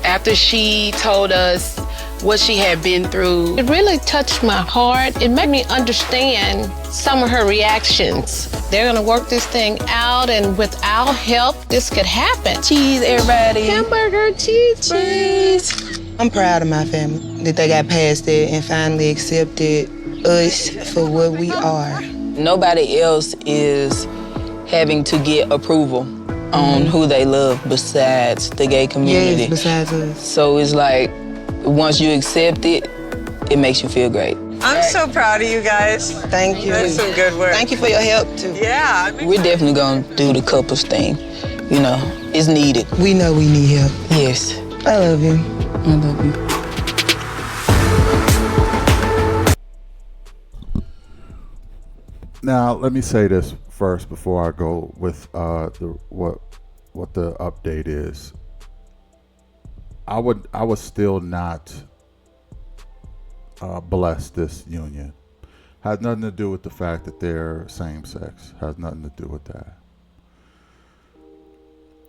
After she told us what she had been through, It really touched my heart. It made me understand some of her reactions. They're gonna work this thing out, and with our help, this could happen. Cheese, everybody. Hamburger, cheese. I'm proud of my family, that they got past it and finally accepted us for what we are. Nobody else is having to get approval on who they love besides the gay community. Yes, besides us. So it's like, once you accept it, it makes you feel great. I'm so proud of you guys. Thank you. That's some good work. Thank you for your help, too. Yeah. We're definitely gonna do the couples thing. You know, it's needed. We know we need help. Yes. I love you. I love you. Now, let me say this first before I go with what the update is. I would still not bless this union. Has nothing to do with the fact that they're same sex. Has nothing to do with that.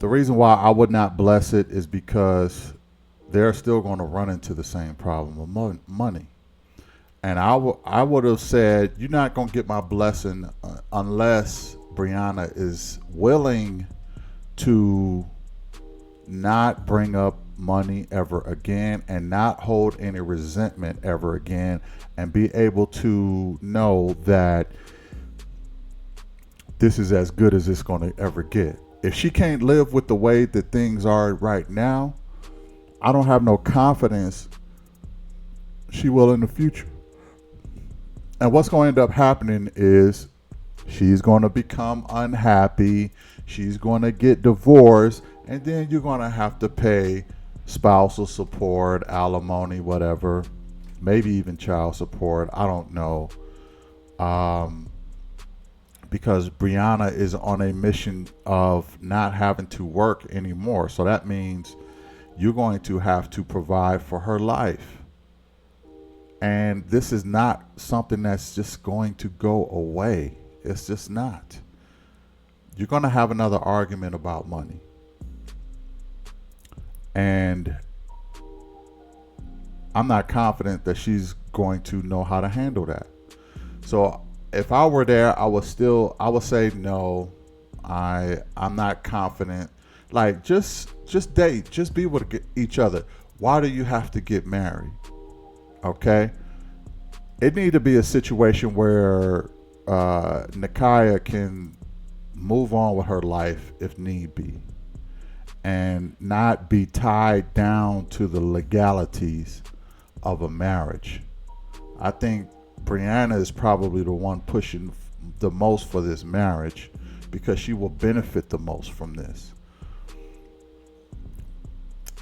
The reason why I would not bless it is because they're still going to run into the same problem of money. And I would have said, you're not going to get my blessing unless Brianna is willing to not bring up money ever again and not hold any resentment ever again, and be able to know that this is as good as it's going to ever get. If she can't live with the way that things are right now, I don't have no confidence she will in the future. And what's going to end up happening is She's going to become unhappy. She's going to get divorced. And then you're going to have to pay spousal support, alimony, whatever. Maybe even child support. I don't know. Because Brianna is on a mission of not having to work anymore. So that means you're going to have to provide for her life. And this is not something that's just going to go away. It's just not. You're going to have another argument about money. And I'm not confident that she's going to know how to handle that. So if I were there, I would say no. I'm not confident. Like just date, just be with each other. Why do you have to get married? Okay? It need to be a situation where Nakia can move on with her life if need be, and not be tied down to the legalities of a marriage. I think Brianna is probably the one pushing the most for this marriage because she will benefit the most from this.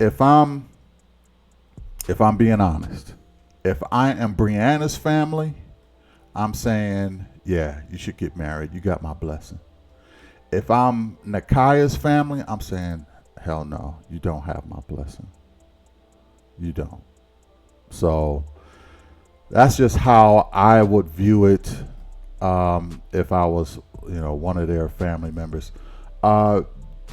If I'm being honest, if I am Brianna's family, I'm saying, yeah, you should get married. You got my blessing. If I'm Nakia's family, I'm saying, hell no, you don't have my blessing. You don't. So that's just how I would view it if I was, one of their family members. The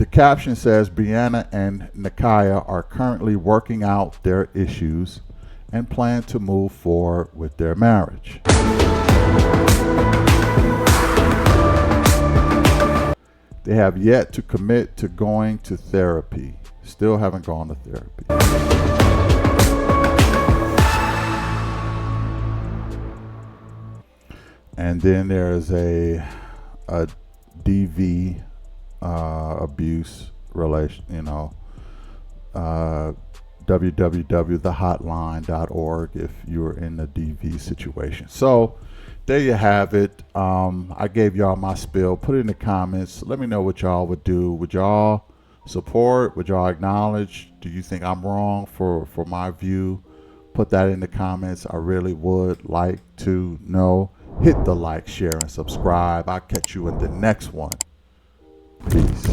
caption says, Brianna and Nakia are currently working out their issues and plan to move forward with their marriage. They have yet to commit to going to therapy. Still haven't gone to therapy. And then there's a DV abuse relation, www.thehotline.org if you're in the DV situation. So there you have it. I gave y'all my spiel. Put it in the comments. Let me know what y'all would do. Would y'all support? Would y'all acknowledge? Do you think I'm wrong for my view? Put that in the comments. I really would like to know. Hit the like, share, and subscribe. I'll catch you in the next one. Peace.